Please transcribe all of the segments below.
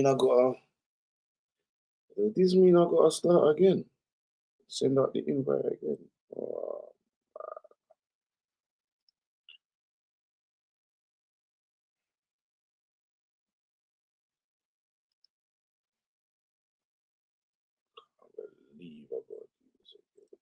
I gotta. This mean I gotta start again. Send out the invite again. Oh, I can't believe I gotta do this again.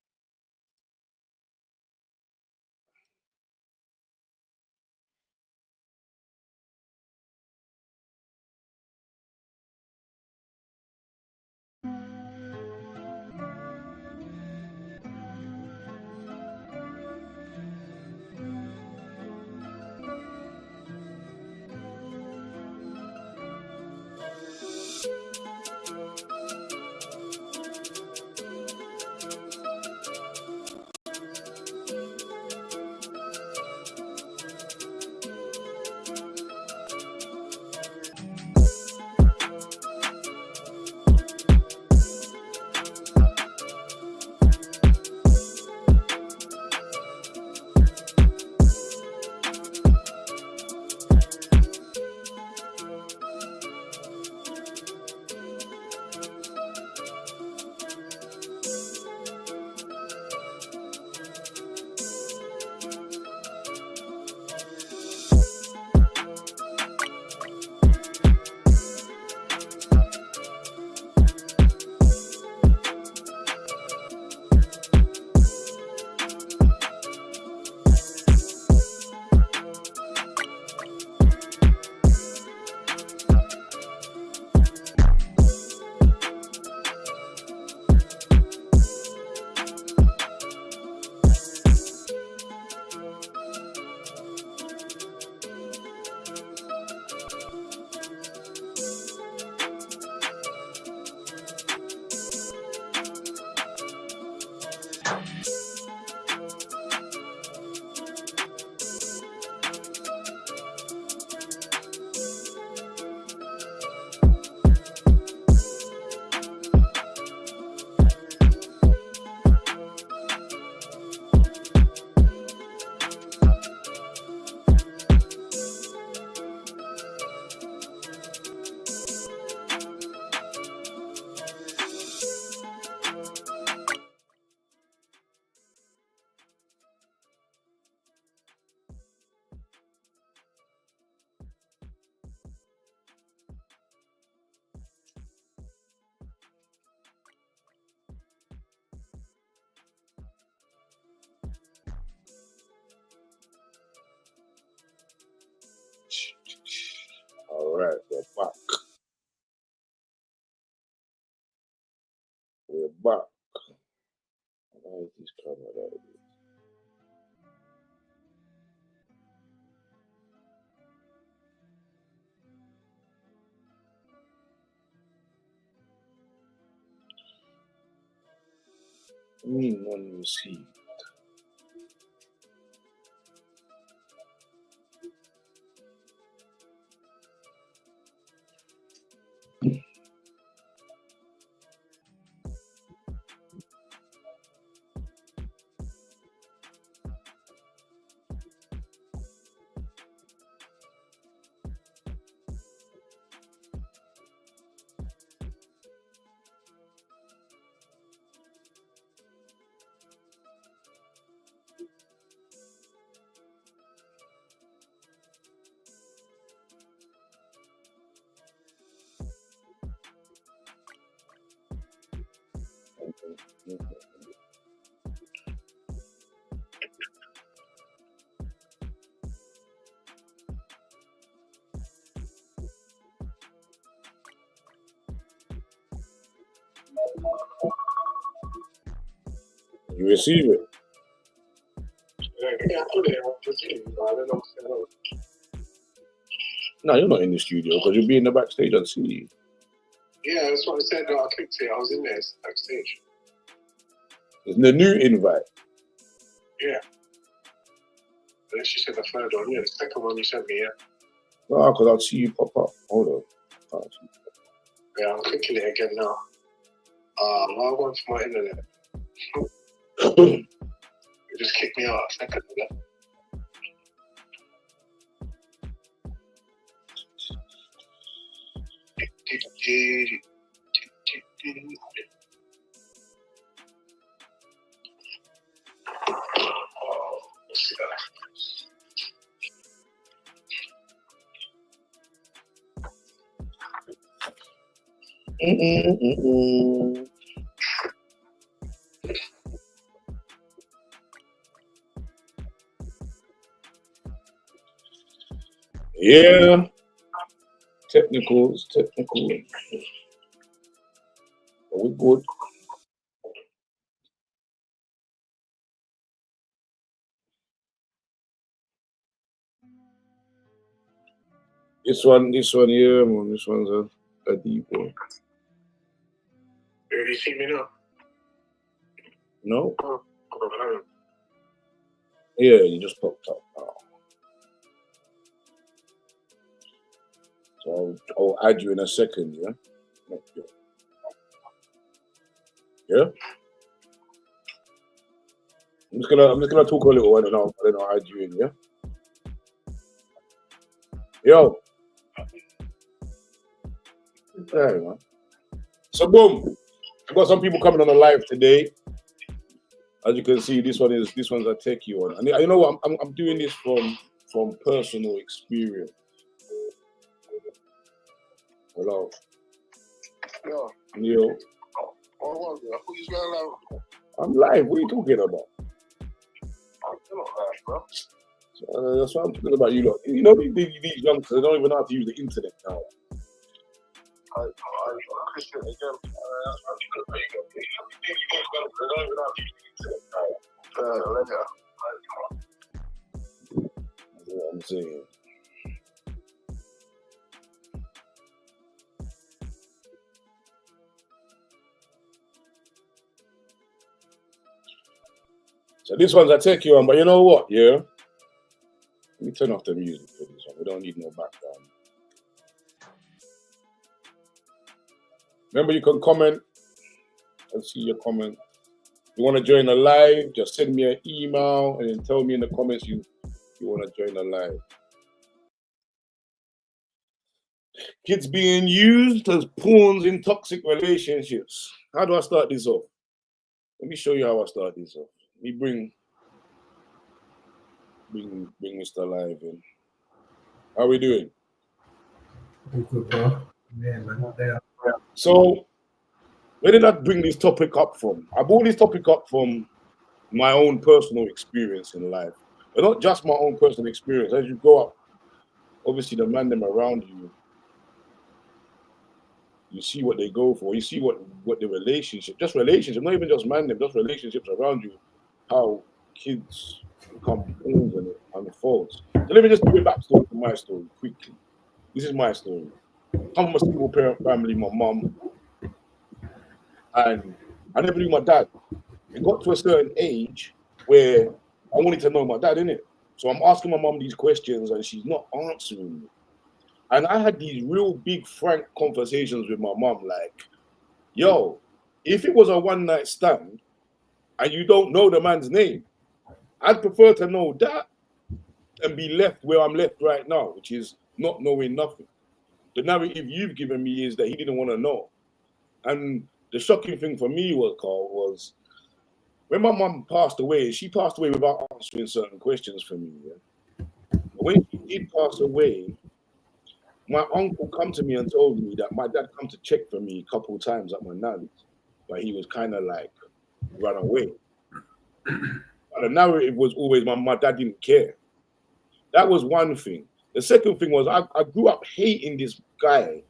All right, we're back. We're back. Why is this camera like this? I mean, none received. You receive it? Yeah, I put it on the team, but I don't know what's going on. No, you're not in the studio because you'll be in the backstage. I'd see you. Yeah, that's what I said. No, I clicked it. I was in there backstage. It's the new invite. Yeah. Unless you said the third one. Yeah, the second one you sent me, yeah. No, because I'll see you pop up. Hold on. Can't see. Yeah, I'm clicking it again now. Log on for my internet. You just kicked me out a second ago. Let's see that. Yeah. Technicals. But we're good. This one, yeah, man. This one's a deep one. You already see me now? No? Oh, Yeah, you just popped up now. So I'll add you in a second, yeah? Okay. Yeah? I'm just gonna talk a little while and then I'll add you in, yeah? Yo. Hey, man. So boom. I've got some people coming on the live today. As you can see, this one's a techie one. And you know what? I'm doing this from personal experience. Hello. Yo. Yo. What was it? I thought you was going live. I'm live. What are you talking about? You're not live, bro. So, that's what I'm talking about. You lot. You know these youngsters, they don't even know how to use the internet now. Christian again. That's what I'm talking about. They don't even know how to use the internet now. Later. That's what I'm saying. So this one's a techie one, but you know what? Yeah. Let me turn off the music for this one. We don't need no background. Remember, you can comment. Let's see your comment. You want to join the live? Just send me an email and then tell me in the comments you want to join the live. Kids being used as pawns in toxic relationships. How do I start this off? Let me show you how I start this off. Let me bring Mr. Live in. How we doing? Good, bro. Yeah, man. So, where did I bring this topic up from? I brought this topic up from my own personal experience in life. But not just my own personal experience. As you grow up, obviously the man them around you, you see what they go for. You see what the relationship, not even just man them, just relationships around you, how kids become pawns and it unfolds. So let me just give a backstory to my story quickly. This is my story. I'm from a single parent family, my mom, and I never knew my dad. It got to a certain age where I wanted to know my dad, innit? So I'm asking my mom these questions and she's not answering me. And I had these real big, frank conversations with my mom, like, yo, if it was a one-night stand and you don't know the man's name, I'd prefer to know that and be left where I'm left right now, which is not knowing nothing. The narrative you've given me is that he didn't want to know. And the shocking thing for me was when my mom passed away, she passed away without answering certain questions for me. Yeah? When she did pass away, my uncle come to me and told me that my dad come to check for me a couple of times at my nan's, but he was kind of like run away. But the narrative was always my dad didn't care. That was one thing. The second thing was I grew up hating this guy,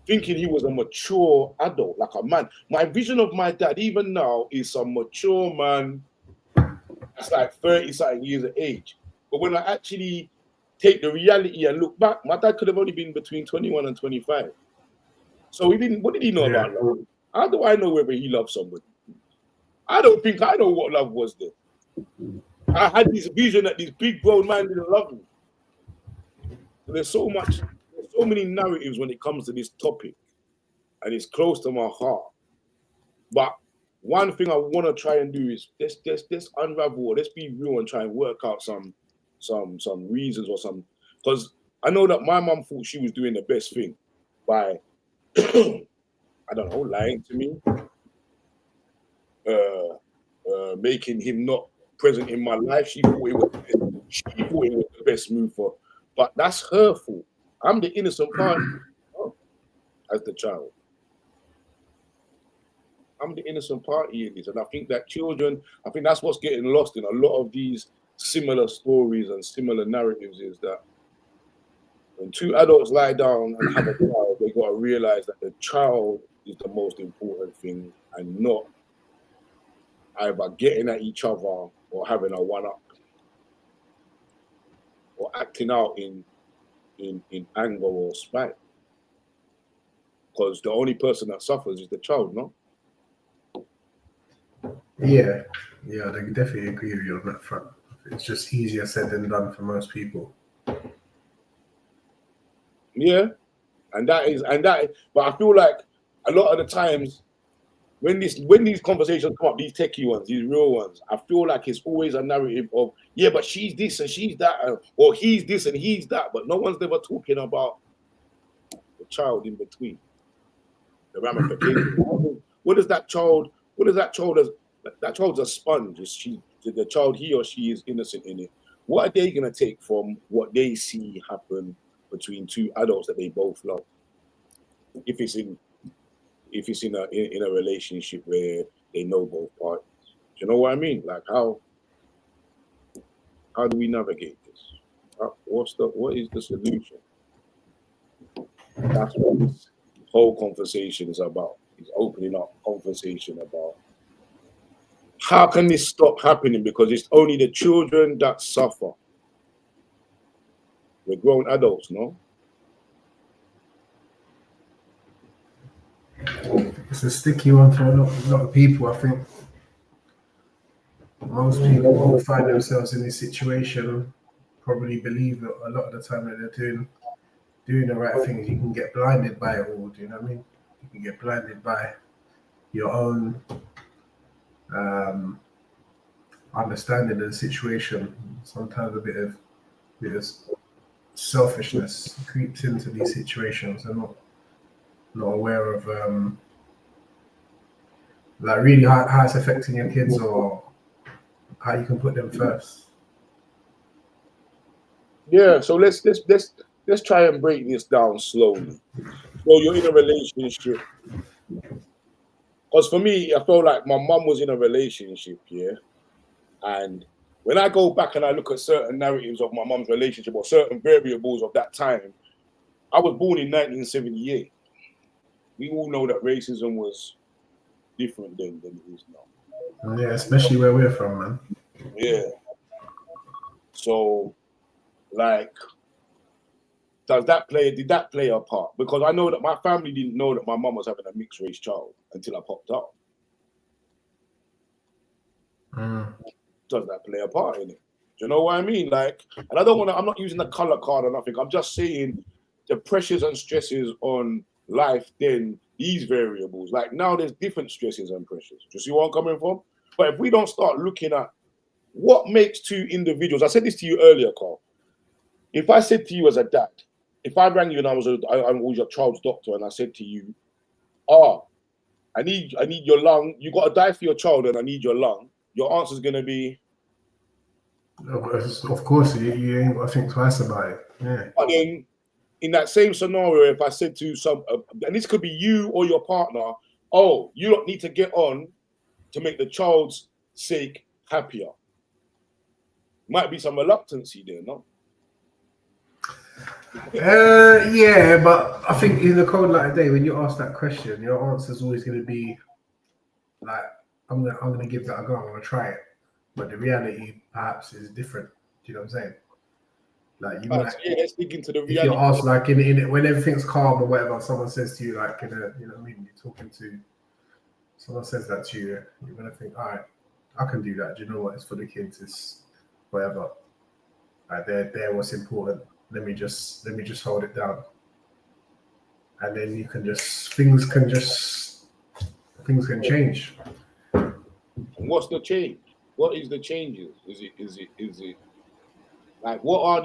thinking he was a mature adult, like a man. My vision of my dad, even now, is some mature man that's like 30-something years of age. But when I actually take the reality and look back, my dad could have only been between 21 and 25. So what did he know about love? How do I know whether he loved somebody? I don't think I know what love was then. I had this vision that this big grown man didn't love me. So there's so many narratives when it comes to this topic, and it's close to my heart. But one thing I want to try and do is let's unravel, let's be real and try and work out some reasons or some, because I know that my mom thought she was doing the best thing by I don't know, lying to me, making him not present in my life. She thought it was the best move for, but that's her fault. I'm the innocent party as the child. I'm the innocent party in this, and I think that children, I think that's what's getting lost in a lot of these similar stories and similar narratives is that when two adults lie down and have a child, they got to realize that the child is the most important thing and not either getting at each other or having a one-up or acting out in anger or spite. Because the only person that suffers is the child, no? Yeah, yeah, I definitely agree with you on that front. It's just easier said than done for most people. Yeah, but I feel like a lot of the times when these conversations come up, these techie ones, these real ones, I feel like it's always a narrative of, yeah, but she's this and she's that, or he's this and he's that, but no one's ever talking about the child in between, the ramifications. What does that child as that child's a sponge? Is the child, he or she is innocent in it? What are they gonna take from what they see happen between two adults that they both love? If it's in a relationship where they know both parties, you know what I mean? Like how do we navigate this? What is the solution? That's what this whole conversation is about. It's opening up conversation about how can this stop happening, because it's only the children that suffer. We're grown adults, no? It's a sticky one for a lot of people. I think most people who find themselves in this situation probably believe that a lot of the time that they're doing the right things. You can get blinded by it all. Do you know what I mean? You can get blinded by your own understanding of the situation. Sometimes a bit of selfishness creeps into these situations. I'm not aware of like really how it's affecting your kids or how you can put them first. Yeah, so let's try and break this down slowly. So you're in a relationship. Because for me, I felt like my mum was in a relationship, yeah. And when I go back and I look at certain narratives of my mum's relationship or certain variables of that time, I was born in 1978. We all know that racism was different then than it is now. Yeah, especially where we're from, man. Yeah. So, like, did that play a part? Because I know that my family didn't know that my mum was having a mixed race child until I popped up. Does that play a part in it? Do you know what I mean? Like, and I'm not using the color card or nothing. I'm just saying the pressures and stresses on life, then these variables. Like now there's different stresses and pressures. Do you see where I'm coming from? But if we don't start looking at what makes two individuals, I said this to you earlier, Carl. If I said to you as a dad, if I rang you and I was your child's doctor and I said to you, I need your lung, you got to die for your child and I need your lung, your answer is going to be, of course, you ain't got to think twice about it. Yeah. But then in that same scenario, if I said to some, and this could be you or your partner, oh, you don't need to get on to make the child's sake happier. Might be some reluctancy there, no? Yeah, but I think in the cold light of day, when you ask that question, your answer is always going to be like, I'm gonna give that a go. I'm gonna try it. But the reality perhaps is different. Do you know what I'm saying? Like you might. Yeah, let's dig into the reality. If you're asked like in when everything's calm or whatever, someone says to you like in a, you know what I mean, you're talking to someone says that to you, you're gonna think, all right, I can do that. Do you know what? It's for the kids. It's whatever. Like they're what's important. Let me just hold it down. And then you can just things can change. And what's the change? What is the changes? Is it like what are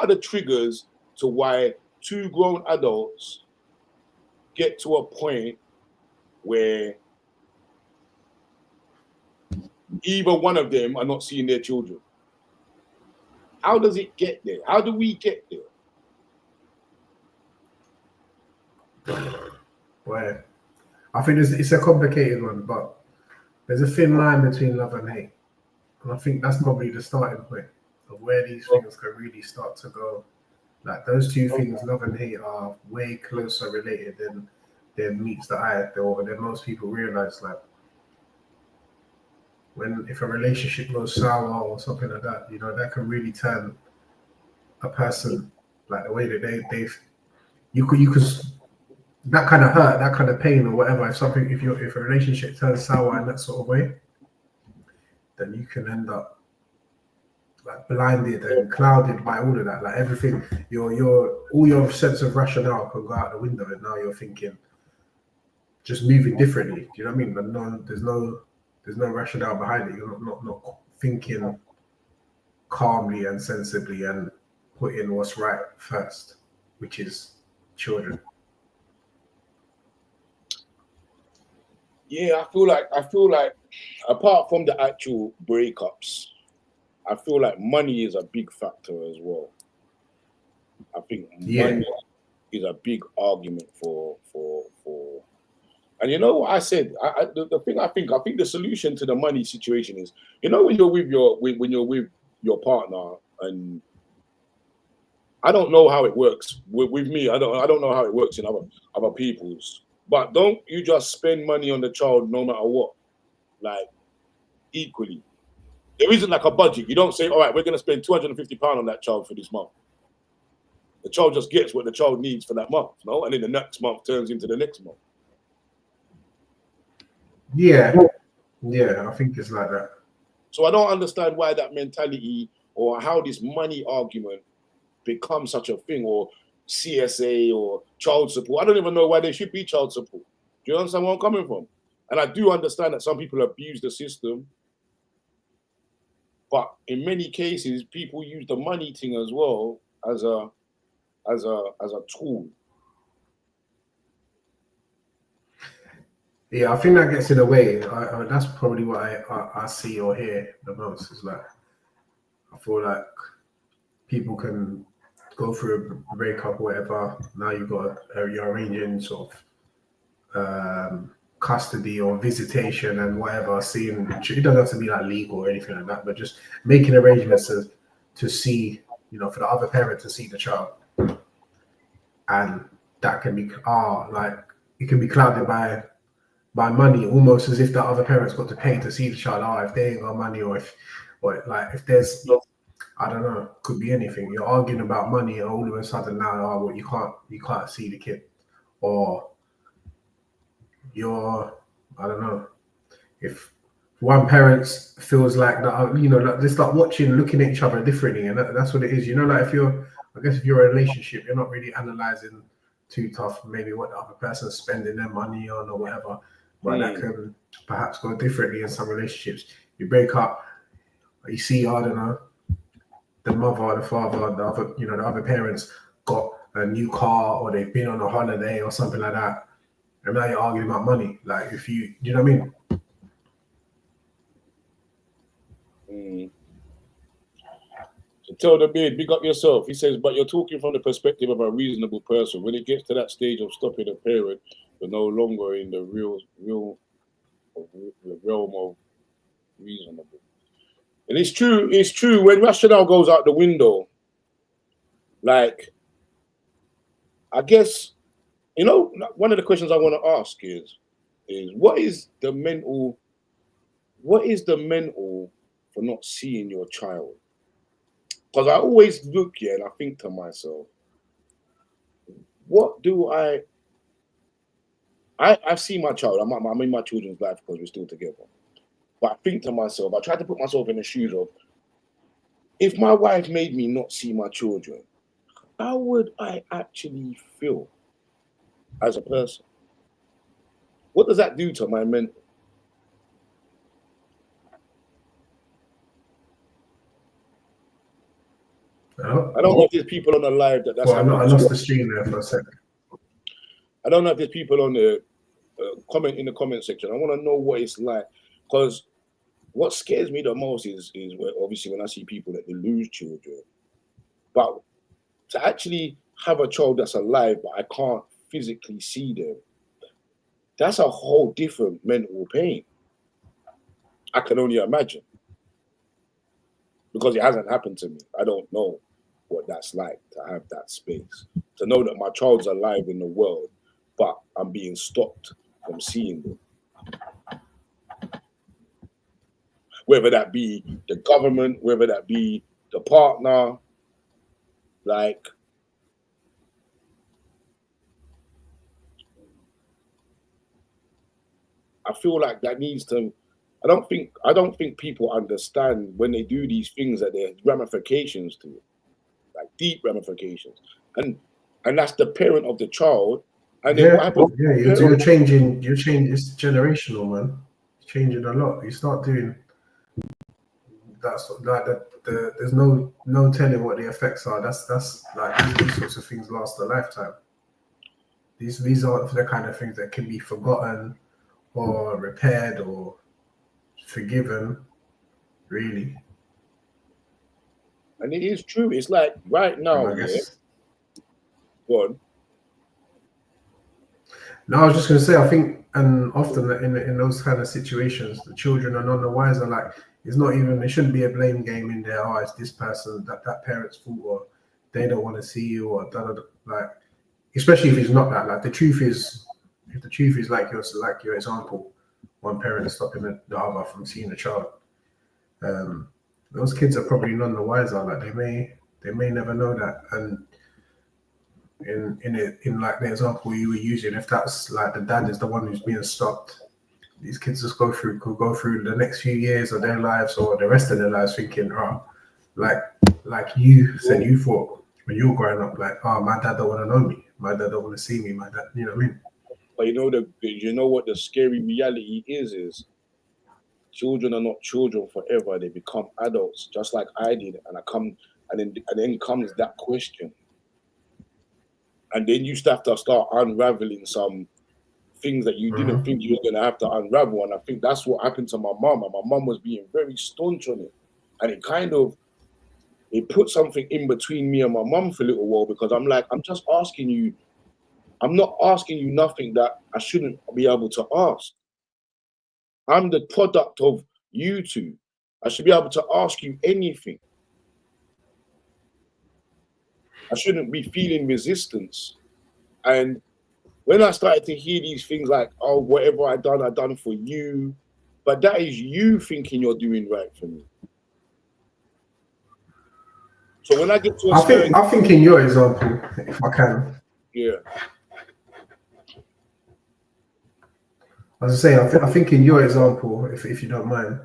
the triggers to why two grown adults get to a point where either one of them are not seeing their children? How does it get there? How do we get there? Well, I think it's a complicated one, but there's a thin line between love and hate. And I think that's probably the starting point of where these things can really start to go. Like those two things, love and hate, are way closer related than meets the eye, or than most people realize. Like if a relationship goes sour or something like that, you know, that can really turn a person, like the way that you could that kind of hurt, that kind of pain or whatever. If a relationship turns sour in that sort of way, then you can end up like blinded and clouded by all of that. Like everything, all your sense of rationale can go out the window, and now you're thinking, just moving differently. Do you know what I mean? But no, there's no rationale behind it. You're not thinking calmly and sensibly and putting what's right first, which is children. Yeah, I feel like apart from the actual breakups, I feel like money is a big factor as well. I think money is a big argument for and you know what I said? The thing I think the solution to the money situation is, you know, when you're with your partner, and I don't know how it works with me. I don't know how it works in other people's. But don't you just spend money on the child no matter what, like equally. There isn't like a budget. You don't say, all right, we're going to spend £250 on that child for this month. The child just gets what the child needs for that month, no? And then the next month turns into the next month. Yeah, I think it's like that. So I don't understand why that mentality, or how this money argument becomes such a thing, or CSA or child support. I don't even know why there should be child support. Do you understand where I'm coming from? And I do understand that some people abuse the system, but in many cases, people use the money thing as well as a tool. Yeah, I think that gets in the way. That's probably what I see or hear the most. Is like, I feel like people can go through a breakup or whatever. Now you're arranging sort of custody or visitation and whatever. Seeing, it doesn't have to be like legal or anything like that, but just making arrangements to see, you know, for the other parent to see the child, and that can be like it can be clouded by money, almost as if the other parent's got to pay to see the child. If they ain't got money, or if there's, I don't know, could be anything. You're arguing about money, and all of a sudden now, well, you can't see the kid, or I don't know, if one parent feels like that, you know, like they start looking at each other differently, and that's what it is. You know, like if you're in a relationship, you're not really analyzing too tough maybe what the other person's spending their money on or whatever. But that can perhaps go differently in some relationships. You break up, you see, I don't know, the mother or the father, the other parents got a new car, or they've been on a holiday or something like that, and now you're arguing about money. Like, if you know what I mean? So tell the beard, big up yourself. He says, but you're talking from the perspective of a reasonable person. When it gets to that stage of stopping a parent, we're no longer in the realm of reasonable. And it's true. When rationale goes out the window, like, I guess, you know, one of the questions I want to ask is what is the mental for not seeing your child? Because I always look here and I think to myself, what do I see my child. I'm in my children's life because we're still together. But I think to myself, I try to put myself in the shoes of, if my wife made me not see my children, how would I actually feel as a person? What does that do to my mental? I don't know if there's people on the live that's. Well, I lost the stream there for a second. I don't know if there's people on the comment in the comment section. I want to know what it's like, because what scares me the most is obviously when I see people that they lose children, but to actually have a child that's alive but I can't physically see them, that's a whole different mental pain. I can only imagine, because it hasn't happened to me. I don't know what that's like to have that space, to know that my child's alive in the world, but I'm being stopped from seeing them. Whether that be the government, whether that be the partner, like, I feel like that needs to. I don't think people understand when they do these things that there's ramifications to it, like deep ramifications, and that's the parent of the child. And then what happens? Yeah, you're changing. It's generational, man. It's changing a lot. You start doing that's like there's no telling what the effects are. That's like these sorts of things last a lifetime. These aren't the kind of things that can be forgotten or repaired or forgiven, really. And it is true. It's like right now, yeah. Go on. No, I was just going to say, I think, and often in those kind of situations, the children are none the wiser. Like, it's not even, it shouldn't be a blame game in there. Oh, it's this person, that parent's fault, or they don't want to see you, or like, especially if it's not that. Like, the truth is, if the truth is like your example, one parent is stopping the other from seeing the child. Those kids are probably none the wiser. Like, they may never know that. And in like the example you were using, if that's like the dad is the one who's being stopped, these kids just could go through the next few years of their lives or the rest of their lives thinking, oh, like you said you thought when you were growing up, like, oh, my dad don't want to know me, my dad don't want to see me, my dad, you know what I mean? But you know what the scary reality is children are not children forever. They become adults, just like I did, and then comes that question. And then you have to start unraveling some things that you didn't think you were going to have to unravel. And I think that's what happened to my mom. And my mom was being very staunch on it. And it put something in between me and my mom for a little while, because I'm like, I'm just asking you. I'm not asking you nothing that I shouldn't be able to ask. I'm the product of you two. I should be able to ask you anything. I shouldn't be feeling resistance. And when I started to hear these things like, oh, whatever I done for you, but that is you thinking you're doing right for me. So when I get to I think in your example, if I can. Yeah. As I say, I think in your example, if you don't mind,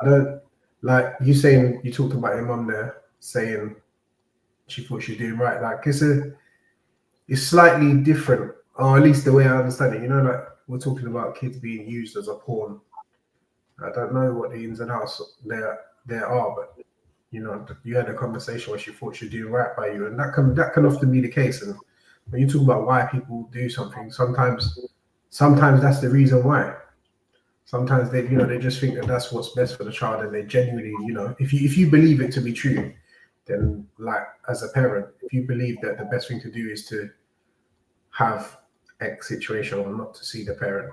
I don't like you saying, you talked about your mum there saying she thought she was doing right. Like it's slightly different, or at least the way I understand it. You know, like we're talking about kids being used as a pawn. I don't know what the ins and outs there are, but you know, you had a conversation where she thought she was doing right by you, and that can often be the case. And when you talk about why people do something, sometimes that's the reason why. Sometimes they just think that that's what's best for the child, and they genuinely, if you believe it to be true, then like as a parent, if you believe that the best thing to do is to have X situation or not to see the parent,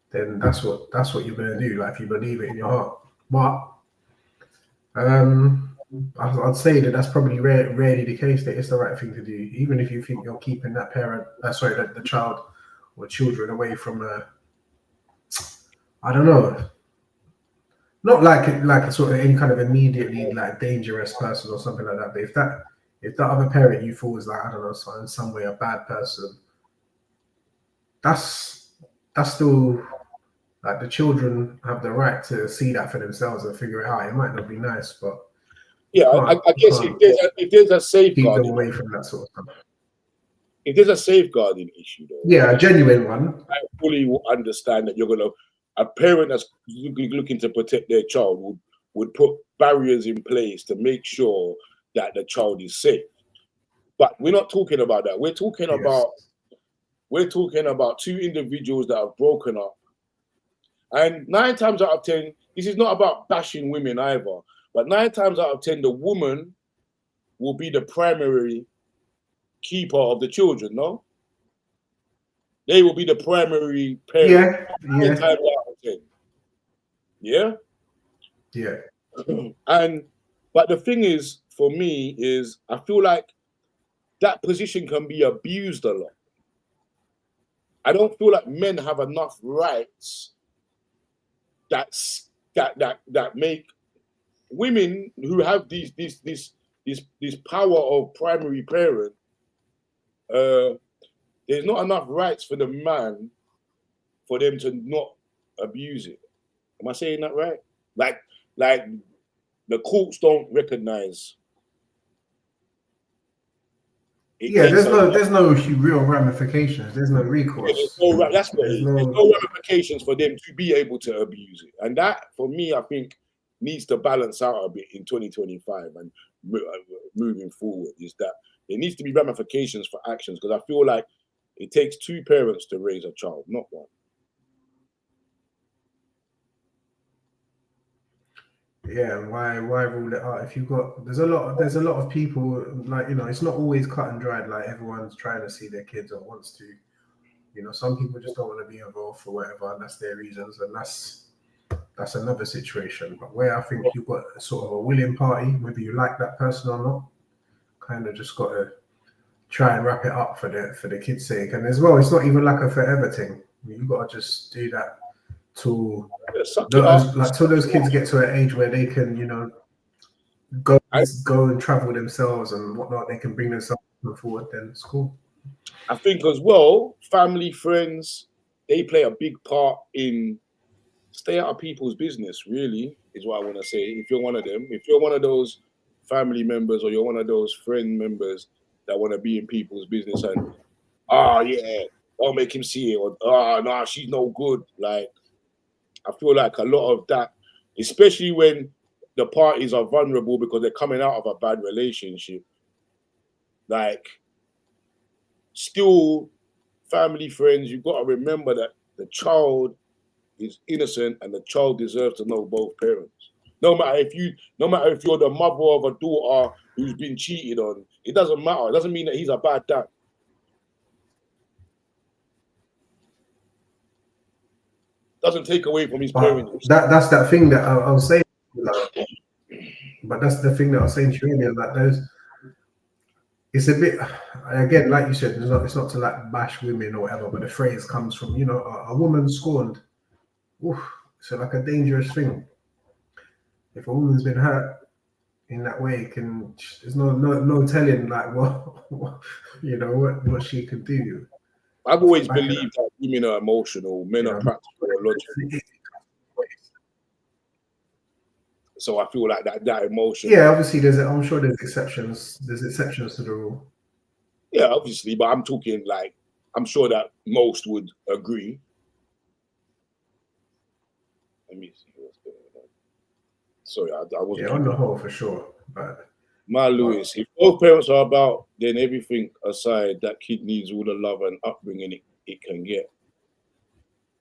then that's what you're gonna do. Like if you believe it in your heart. But I'd say that that's probably rarely the case, that it's the right thing to do, even if you think you're keeping that parent, the child or children away from I don't know, not like a sort of any kind of immediately like dangerous person or something like that. But if that other parent you thought was like, I don't know, so in some way a bad person, that's still like the children have the right to see that for themselves and figure it out. It might not be nice, but yeah, I guess if there's a safeguarding, keep them away from that sort of stuff. If there's a safeguarding issue, though, yeah, a genuine one, I fully will understand that a parent that's looking to protect their child would put barriers in place to make sure that the child is safe. But we're not talking about that. We're talking about we're talking about two individuals that have broken up. And 9 times out of 10, this is not about bashing women either, but 9 times out of 10, the woman will be the primary keeper of the children, no? They will be the primary parent. Yeah. 9 times out of 10. Yeah? Yeah. But the thing is, for me, is I feel like that position can be abused a lot. I don't feel like men have enough rights that make women who have this power of primary parent. There's not enough rights for the man for them to not abuse it. Am I saying that right? Like the courts don't recognize. Yeah, there's no real ramifications. There's no recourse. That's what there's no ramifications for them to be able to abuse it, and that, for me, I think needs to balance out a bit in 2025 and moving forward. Is that there needs to be ramifications for actions, because I feel like it takes 2 parents to raise a child, not 1. Yeah, and why rule it out? If you've got there's a lot of people, like, you know, it's not always cut and dried, like everyone's trying to see their kids or wants to. You know, some people just don't want to be involved for whatever, and that's their reasons, and that's another situation. But where I think you've got a sort of a willing party, whether you like that person or not, kind of just got to try and wrap it up for the kids' sake. And as well, it's not even like a forever thing. You've got to just do that till those kids get to an age where they can, you know, go and travel themselves and whatnot. They can bring themselves forward. Then it's cool. I think as well, family, friends, they play a big part in stay out of people's business. Really, is what I want to say. If you're one of them, if you're one of those family members or you're one of those friend members that want to be in people's business and yeah, I'll make him see it, or no, she's no good. Like, I feel like a lot of that, especially when the parties are vulnerable because they're coming out of a bad relationship, like, still, family, friends, you've got to remember that the child is innocent and the child deserves to know both parents. No matter if you're the mother of a daughter who's been cheated on, it doesn't matter. It doesn't mean that he's a bad dad. Doesn't take away from his parents. That's that thing that I was saying. Like, but that's the thing that I was saying to you earlier. Like, it's a bit, again, like you said, it's not to like bash women or whatever, but the phrase comes from, you know, a woman scorned. Oof, it's like a dangerous thing. If a woman's been hurt in that way, there's no telling like what you know what she could do. I've always believed that women are emotional, men are practical and logical. So I feel like that emotion. Yeah, obviously I'm sure there's exceptions. There's exceptions to the rule. Yeah, obviously, but I'm talking like, I'm sure that most would agree. Let me see what's going on. Sorry, I wasn't. Yeah, on the whole, for sure. But Lewis, if both parents are about, then everything aside, that kid needs all the love and upbringing it can get.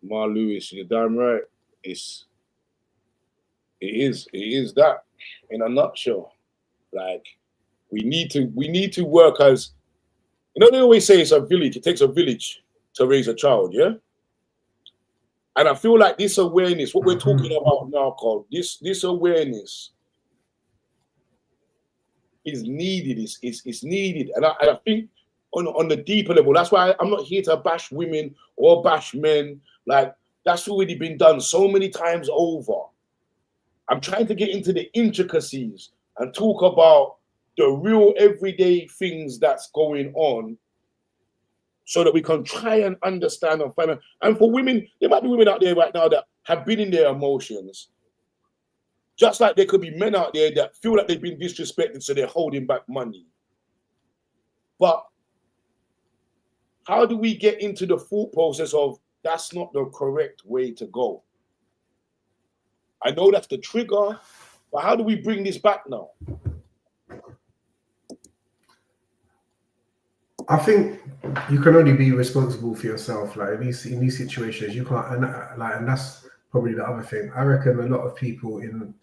Lewis, you're damn right. It is that in a nutshell. Like, we need to work as, you know, they always say it's a village. It takes a village to raise a child, yeah? And I feel like this awareness, what we're talking about now, Carl, this awareness is needed. It's needed. And I think on the deeper level, that's why I'm not here to bash women or bash men. Like, that's already been done so many times over. I'm trying to get into the intricacies and talk about the real everyday things that's going on, so that we can try and understand and find out. And for women, there might be women out there right now that have been in their emotions, just like there could be men out there that feel like they've been disrespected, so they're holding back money. But how do we get into the thought process of that's not the correct way to go? I know that's the trigger, but how do we bring this back now? I think you can only be responsible for yourself. Like in these situations, you can't. And that's probably the other thing. I reckon a lot of people who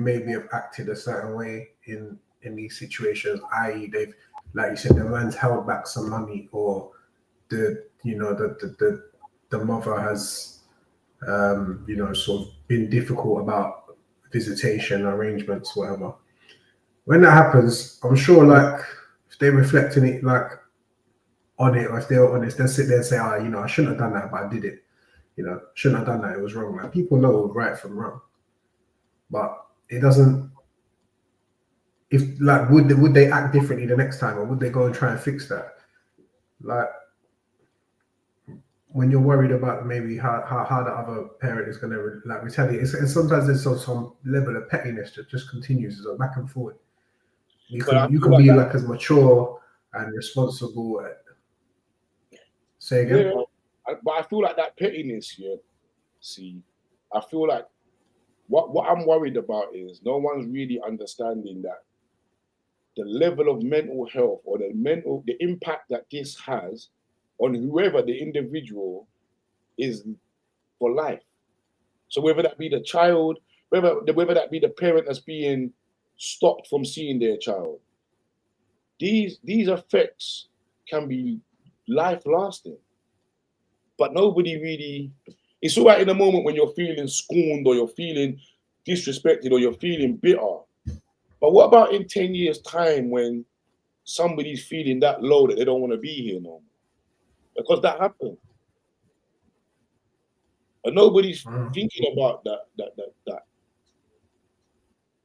maybe have acted a certain way in these situations, i.e., they've, like you said, the man's held back some money, or the mother has sort of been difficult about visitation arrangements, whatever. When that happens, I'm sure, like, if they reflect on it, or if they're honest, they'll sit there and say, I shouldn't have done that, but I did it. Shouldn't have done that. It was wrong. Like, people know right from wrong, but it doesn't. If, like, would they act differently the next time, or would they go and try and fix that? Like, when you're worried about maybe how the other parent is going to like retaliate, and sometimes there's some level of pettiness that just continues, so back and forth. You can be like as mature and responsible. Say again. Yeah, but I feel like that pettiness. Yeah, see, I feel like what I'm worried about is no one's really understanding that the level of mental health, or the impact that this has on whoever the individual is for life. So whether that be the child, whether that be the parent that's being stopped from seeing their child, these effects can be life lasting. But nobody really. It's all right in the moment when you're feeling scorned, or you're feeling disrespected, or you're feeling bitter. But what about in 10 years' time, when somebody's feeling that low that they don't want to be here no more? Because that happened. And nobody's thinking about that.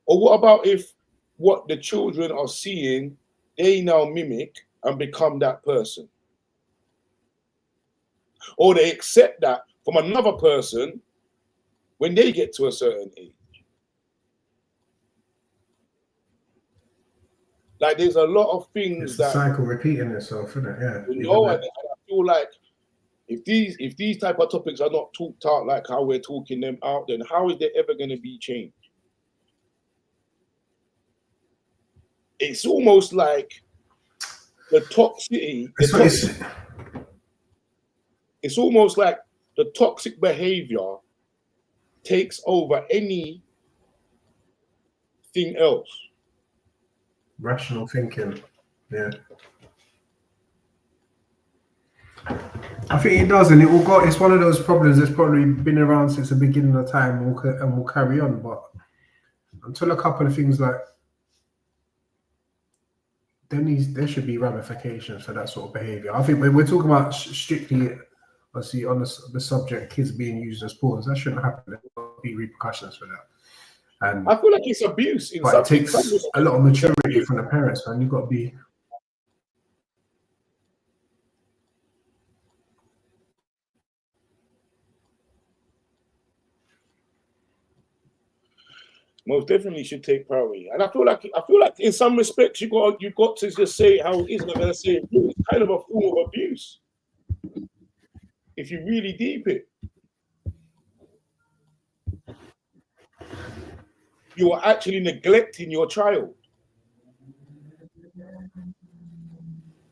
Or what about if what the children are seeing, they now mimic and become that person? Or they accept that from another person when they get to a certain age. Like, there's a lot of things it's that cycle repeating itself, isn't it? Yeah. And I feel like if these type of topics are not talked out like how we're talking them out, then how is there ever going to be change? It's almost like the toxicity. It's almost like the toxic behavior takes over anything else. Rational thinking, yeah. I think it does, and it will go. It's one of those problems that's probably been around since the beginning of time, and will carry on. But until a couple of things like there should be ramifications for that sort of behavior. I think when we're talking about strictly, obviously, on the subject, kids being used as pawns, that shouldn't happen. There will be repercussions for that. And I feel like it's abuse. But it takes a lot of maturity from the parents, man. You've got to be. Most definitely should take priority, and I feel like in some respects you got to just say how it is. I'm not gonna say it's kind of a form of abuse if you really deep it. You are actually neglecting your child.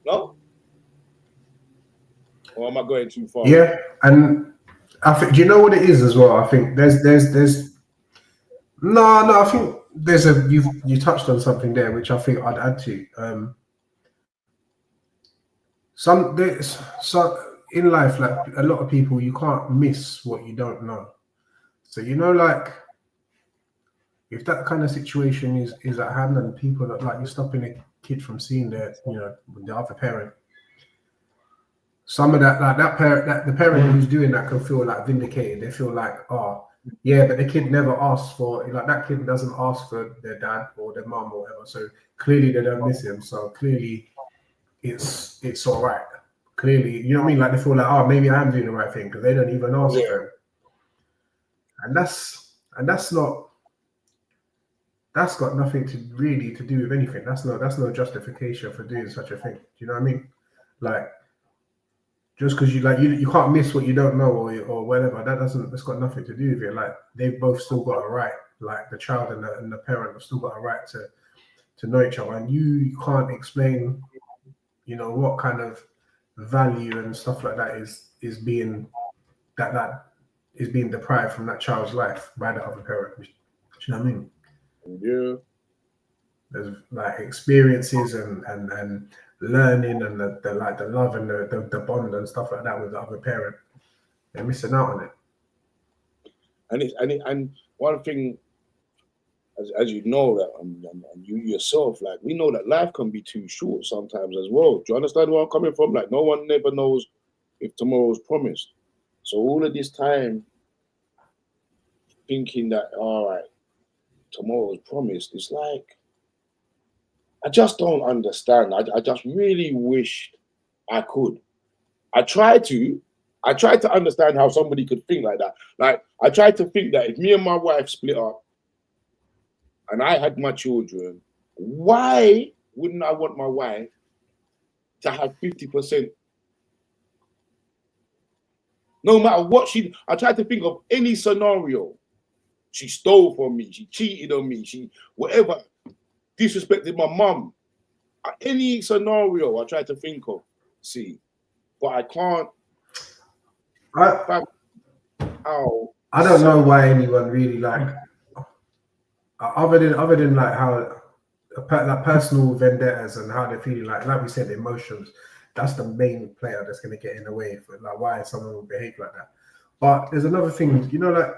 No? Or am I going too far? Yeah, and I think, do you know what it is as well? I think there's no. I think there's you touched on something there, which I think I'd add to. So in life, like a lot of people, you can't miss what you don't know. So like, if that kind of situation is at hand, and people that, like, you're stopping a kid from seeing the other parent, some of that, like that parent, that the parent who's doing that can feel like vindicated. They feel like, oh yeah, but the kid never asked for, like, that kid doesn't ask for their dad or their mum or whatever, so clearly they don't miss him, so clearly it's all right. Clearly, you know what I mean? Like, they feel like, oh, maybe I am doing the right thing because they don't even ask for him. And that's got nothing to do with anything. That's no justification for doing such a thing. Do you know what I mean? Like, just because you can't miss what you don't know or whatever, that's got nothing to do with it. Like, they've both still got a right, like the child and the parent have still got a right to know each other, and you can't explain you know, what kind of value and stuff like that is being that is being deprived from that child's life by the other parent. Do you know what I mean? Yeah. There's like experiences and learning and the like the love and the bond and stuff like that with the other parent. They're missing out on it. And one thing, as you know that, and you yourself, like, we know that life can be too short sometimes as well. Do you understand where I'm coming from? Like, no one never knows if tomorrow's promised. So all of this time thinking that, all right, tomorrow's promised, it's like, I just don't understand. I just really wish I could. I try to understand how somebody could think like that. Like, I try to think that if me and my wife split up and I had my children, why wouldn't I want my wife to have 50%? No matter what I tried to think of any scenario. She stole from me, she cheated on me, she whatever, disrespected my mum. Any scenario I try to think of, but I can't. I don't know why anyone really like, other than like how like personal vendettas and how they're feeling, like we said, emotions. That's the main player that's going to get in the way for like why someone will behave like that. But there's another thing, you know, like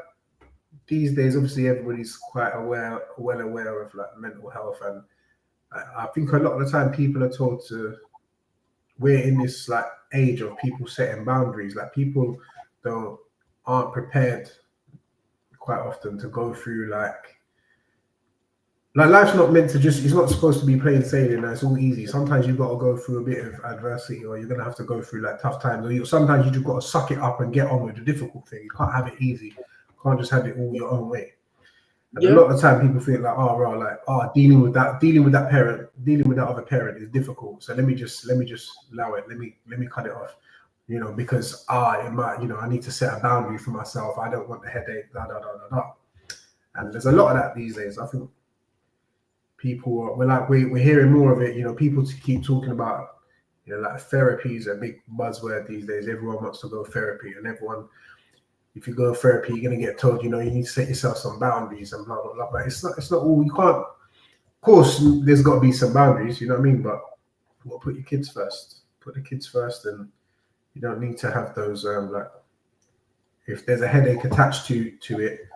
these days, obviously everybody's quite well aware of like mental health, and I think a lot of the time people are told we're in this like age of people setting boundaries. Like people aren't prepared quite often to go through like life's not meant to just, it's not supposed to be plain sailing. It's all easy. Sometimes you've got to go through a bit of adversity, or you're going to have to go through like tough times, or sometimes you just got to suck it up and get on with the difficult thing. You can't have it easy. You can't just have it all your own way. And a lot of the time people think like, dealing with that parent, dealing with that other parent is difficult. So let me just allow it. Let me cut it off, you know, because it might, you know, I need to set a boundary for myself. I don't want the headache, And there's a lot of that these days. I think we're hearing more of it. You know, people keep talking about, you know, like therapy is a big buzzword these days. Everyone wants to go therapy, and everyone, if you go therapy, you're gonna get told, you know, you need to set yourself some boundaries and blah blah blah. But it's not all. You can't. Of course, there's got to be some boundaries. You know what I mean? But well, put your kids first. Put the kids first, and you don't need to have those like. If there's a headache attached to it,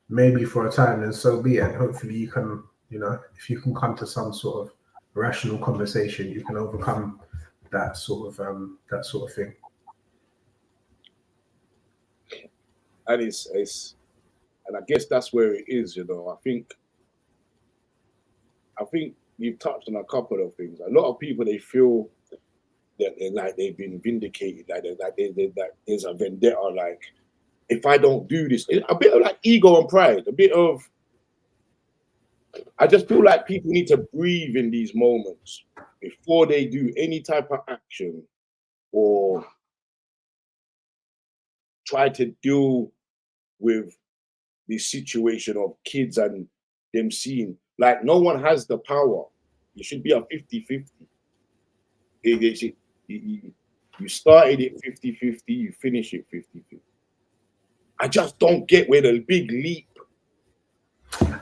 maybe for a time, then so be it. Hopefully, you can. You know, if you can come to some sort of rational conversation, you can overcome that sort of thing. And and I guess that's where it is. You know, I think you've touched on a couple of things. A lot of people, they feel that they're like they've been vindicated, like there's a vendetta. Like, if I don't do this, a bit of like ego and pride, a bit of. I just feel like people need to breathe in these moments before they do any type of action or try to deal with the situation of kids and them seeing. Like, no one has the power. It should be a 50-50. You started it 50-50, you finish it 50-50. I just don't get where the big leap.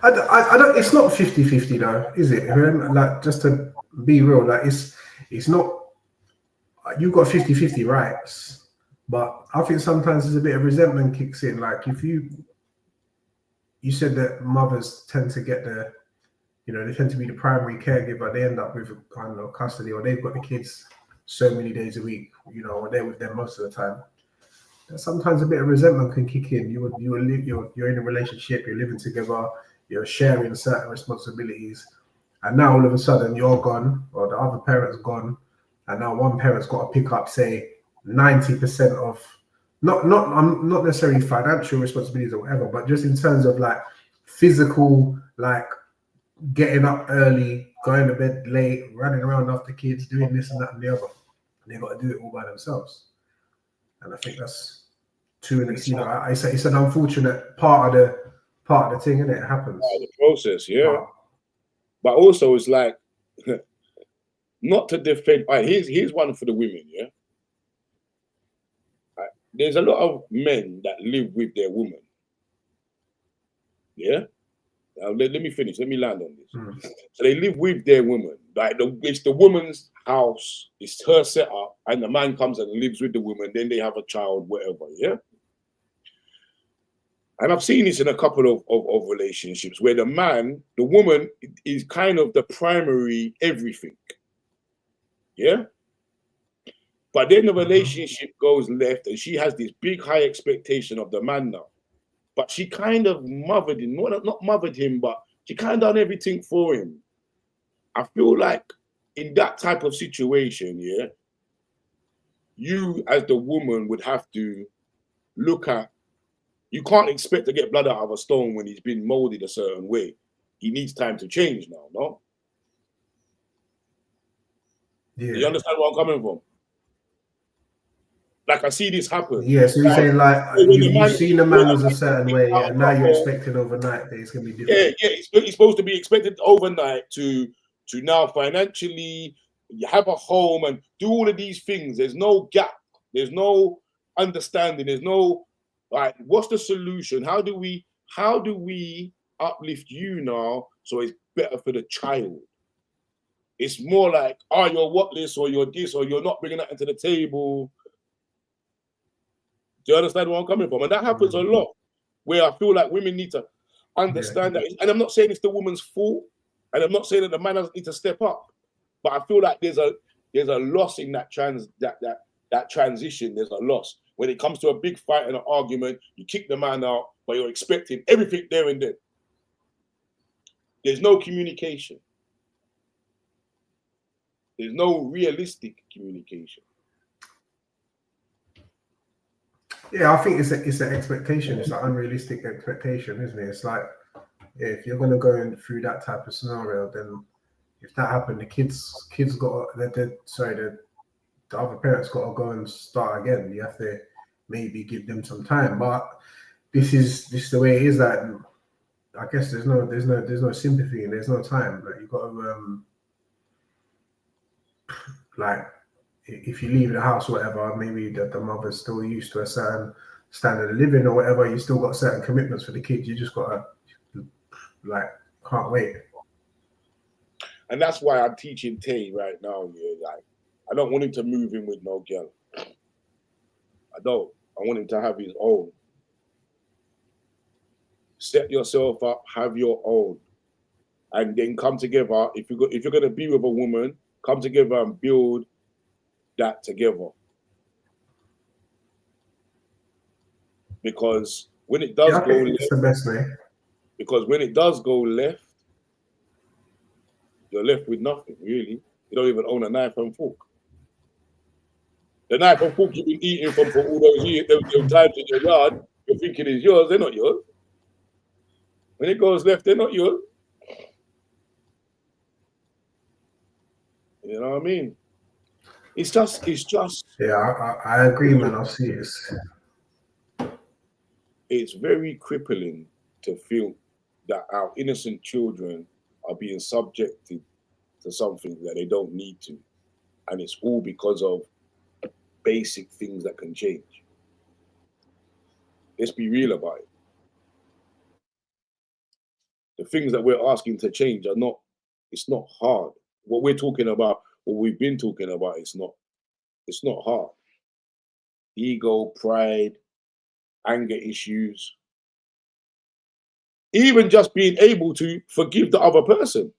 I don't. It's not 50-50 though, is it? Like, just to be real, like it's not. You've got 50-50 rights, but I think sometimes there's a bit of resentment kicks in. Like, if you said that mothers tend to get they tend to be the primary caregiver. They end up with, I don't know, custody, or they've got the kids so many days a week, you know, or they're with them most of the time. Sometimes a bit of resentment can kick in. You're in a relationship, you're living together, you're sharing certain responsibilities, and now all of a sudden you're gone, or the other parent's gone, and now one parent's got to pick up, say, 90% of not necessarily financial responsibilities or whatever, but just in terms of like physical, like getting up early, going to bed late, running around after kids, doing this and that and the other, and they've got to do it all by themselves. And I think that's too, and it's, you know, it's an unfortunate part of the thing, and it happens. Part of the process, yeah. But also, it's like not to defend. All right, here's one for the women. Yeah, right. There's a lot of men that live with their woman. Yeah. Now, let me finish. Let me land on this. So they live with their woman. Like it's the woman's house. It's her setup, and the man comes and lives with the woman. Then they have a child, whatever. Yeah. And I've seen this in a couple of relationships where the woman is kind of the primary everything. Yeah. But then the relationship goes left and she has this big high expectation of the man now. But she kind of mothered him, not mothered him, but she kind of done everything for him. I feel like in that type of situation, yeah, you as the woman would have to look at, you can't expect to get blood out of a stone when he's been molded a certain way. He needs time to change now, no? Yeah. Do you understand where I'm coming from? Like I see this happen. Yeah, so you're saying like you've seen the man was a certain way, and now you're expecting overnight that it's gonna be different. Yeah, he's supposed to be expected overnight to now financially have a home and do all of these things. There's no gap. There's no understanding. There's no like, what's the solution? How do we uplift you now so it's better for the child? It's more like, oh, you're whatless, or you're this, or you're not bringing that into the table. Do you understand where I'm coming from? And that happens a lot, where I feel like women need to understand that. And I'm not saying it's the woman's fault, and I'm not saying that the man doesn't need to step up, but I feel like there's a loss in that transition. There's a loss when it comes to a big fight and an argument. You kick the man out, but you're expecting everything there and then. There's no communication. There's no realistic communication. Yeah, I think it's an expectation. It's an unrealistic expectation, isn't it? It's like, if you're going to go in through that type of scenario, then if that happened, the kids got the other parents got to go and start again. You have to maybe give them some time. But this is the way it is. That I guess there's no sympathy and there's no time. Like you got to like, if you leave the house or whatever, maybe the mother's still used to a certain standard of living or whatever, you still got certain commitments for the kids. You just got to, like, can't wait. And that's why I'm teaching Tay right now. Yeah, like, I don't want him to move in with no girl. I don't. I want him to have his own. Set yourself up, have your own, and then come together. If you're going to be with a woman, come together and build that together. Because when it does go left, it's the best way. Because when it does go left, you're left with nothing, really. You don't even own a knife and fork. The knife and fork you've been eating from for all those years, those times in your yard, you're thinking is yours, they're not yours. When it goes left, they're not yours. You know what I mean? It's just. Yeah, I agree, man. I see it. It's very crippling to feel that our innocent children are being subjected to something that they don't need to. And it's all because of basic things that can change. Let's be real about it. The things that we're asking to change it's not hard. What we're talking about, what we've been talking about, it's not hard. Ego, pride, anger issues. Even just being able to forgive the other person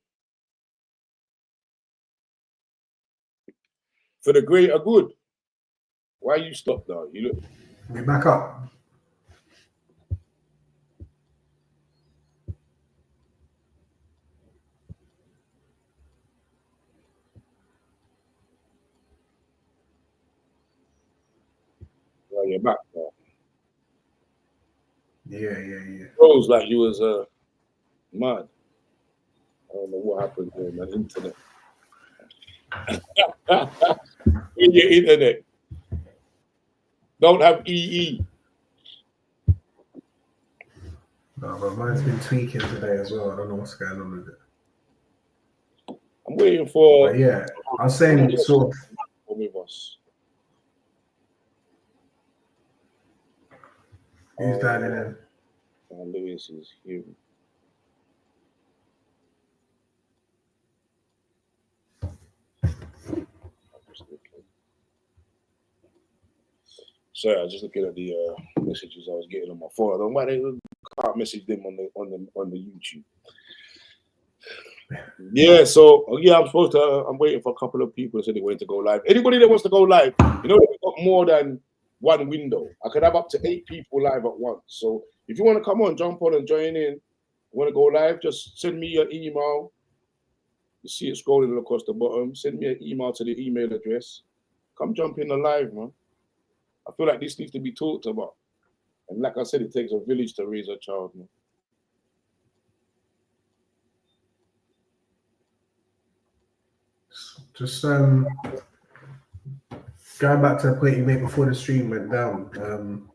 for the greater good. Why you stop now? You look. We back up. Well, you're back now. Yeah. Froze like you was mad. I don't know what happened there, man. Internet. In your internet. Don't have EE. No, but mine's been tweaking today as well. I don't know what's going on with it. waiting for. But yeah, I was saying sort of. With us. Who's dialing in? Lewis is here. Sorry, I was just looking at the messages I was getting on my phone. I don't know why they can't message them on the YouTube. Yeah, so yeah, I'm waiting for a couple of people that said they wanted to go live. Anybody that wants to go live, you know, we've got more than one window. I could have up to 8 people live at once. So if you want to come on, jump on and join in, want to go live, just send me your email. You see it scrolling across the bottom. Send me an email to the email address. Come jump in the live, man. I feel like this needs to be talked about. And like I said, it takes a village to raise a child, man. Just going back to the point you made before the stream went down.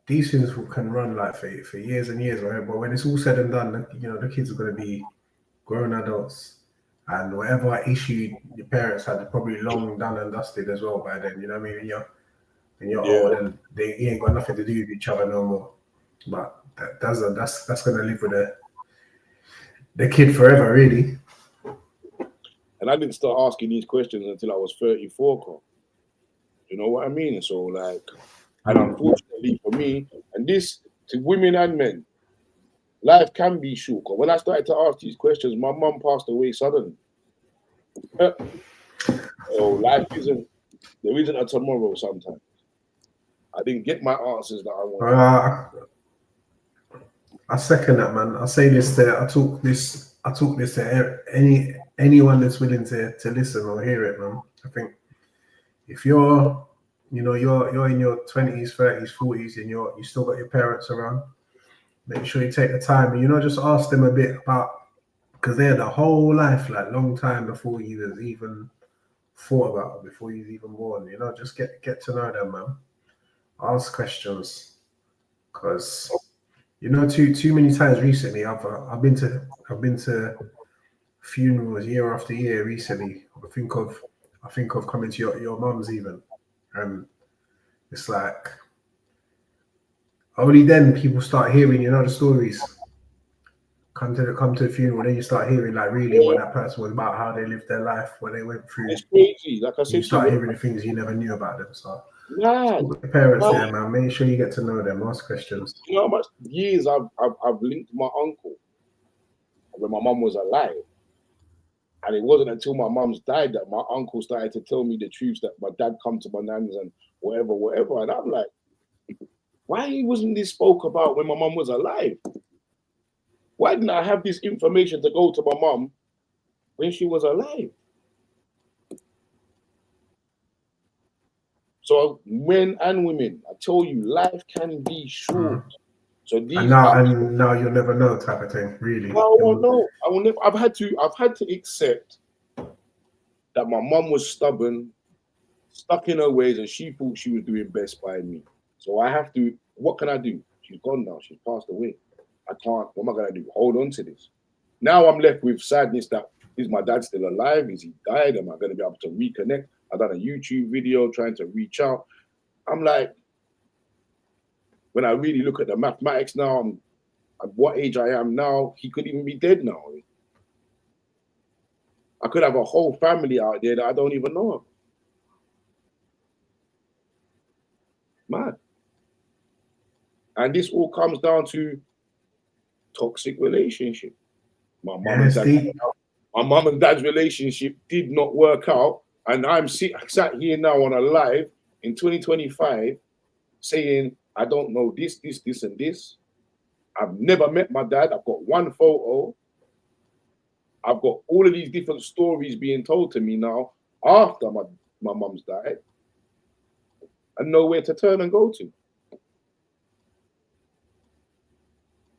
These things can run like for years and years, right? But when it's all said and done, you know, the kids are going to be grown adults, and whatever issue your parents had, they're probably long done and dusted as well by then. You know what I mean? When you're old, and they ain't got nothing to do with each other no more. But that's going to live with the kid forever, really. And I didn't start asking these questions until I was 34, Carl. You know what I mean? So like, and unfortunately for me, and this to women and men, life can be short. When I started to ask these questions, my mum passed away suddenly. So life there isn't a tomorrow sometimes. I didn't get my answers that I wanted. I second that, man. I say this I talk this to anyone that's willing to listen or hear it, man. I think if you're in your 20s, 30s, 40s, and you still got your parents around, make sure you take the time and just ask them a bit about, because they're the whole life, like long time before you was even thought about it, before you was even born. Just get to know them, man. Ask questions, because too many times recently I've been to funerals year after year recently. I think of coming to your mum's even, and it's like only then people start hearing the stories. Come to the funeral, then you start hearing like really what that person was about, how they lived their life, what they went through. It's crazy. Like I said, you start hearing the things you never knew about them. So your parents there, man. Make sure you get to know them. Ask questions. You know how much years I've linked my uncle when my mum was alive, and it wasn't until my mum's died that my uncle started to tell me the truths that my dad come to my nan's and whatever. And I'm like, why wasn't this spoke about when my mum was alive? Why didn't I have this information to go to my mum when she was alive? So men and women, I tell you, life can be short. So and now you'll never know type of thing, really. I won't know. I will never. I've had to accept that my mum was stubborn, stuck in her ways, and she thought she was doing best by me. So I have to. What can I do? She's gone now. She's passed away. I can't. What am I gonna do? Hold on to this. Now I'm left with sadness that is my dad still alive? Is he died? Am I gonna be able to reconnect? I've done a YouTube video trying to reach out. I'm like, when I really look at the mathematics now, I'm at what age I am now, he could even be dead now. I could have a whole family out there that I don't even know of. Mad. And this all comes down to toxic relationship. My mum and dad's relationship did not work out. And I'm sat here now on a live in 2025 saying, I don't know this, and this. I've never met my dad. I've got one photo. I've got all of these different stories being told to me now after my mum's died, and nowhere to turn and go to.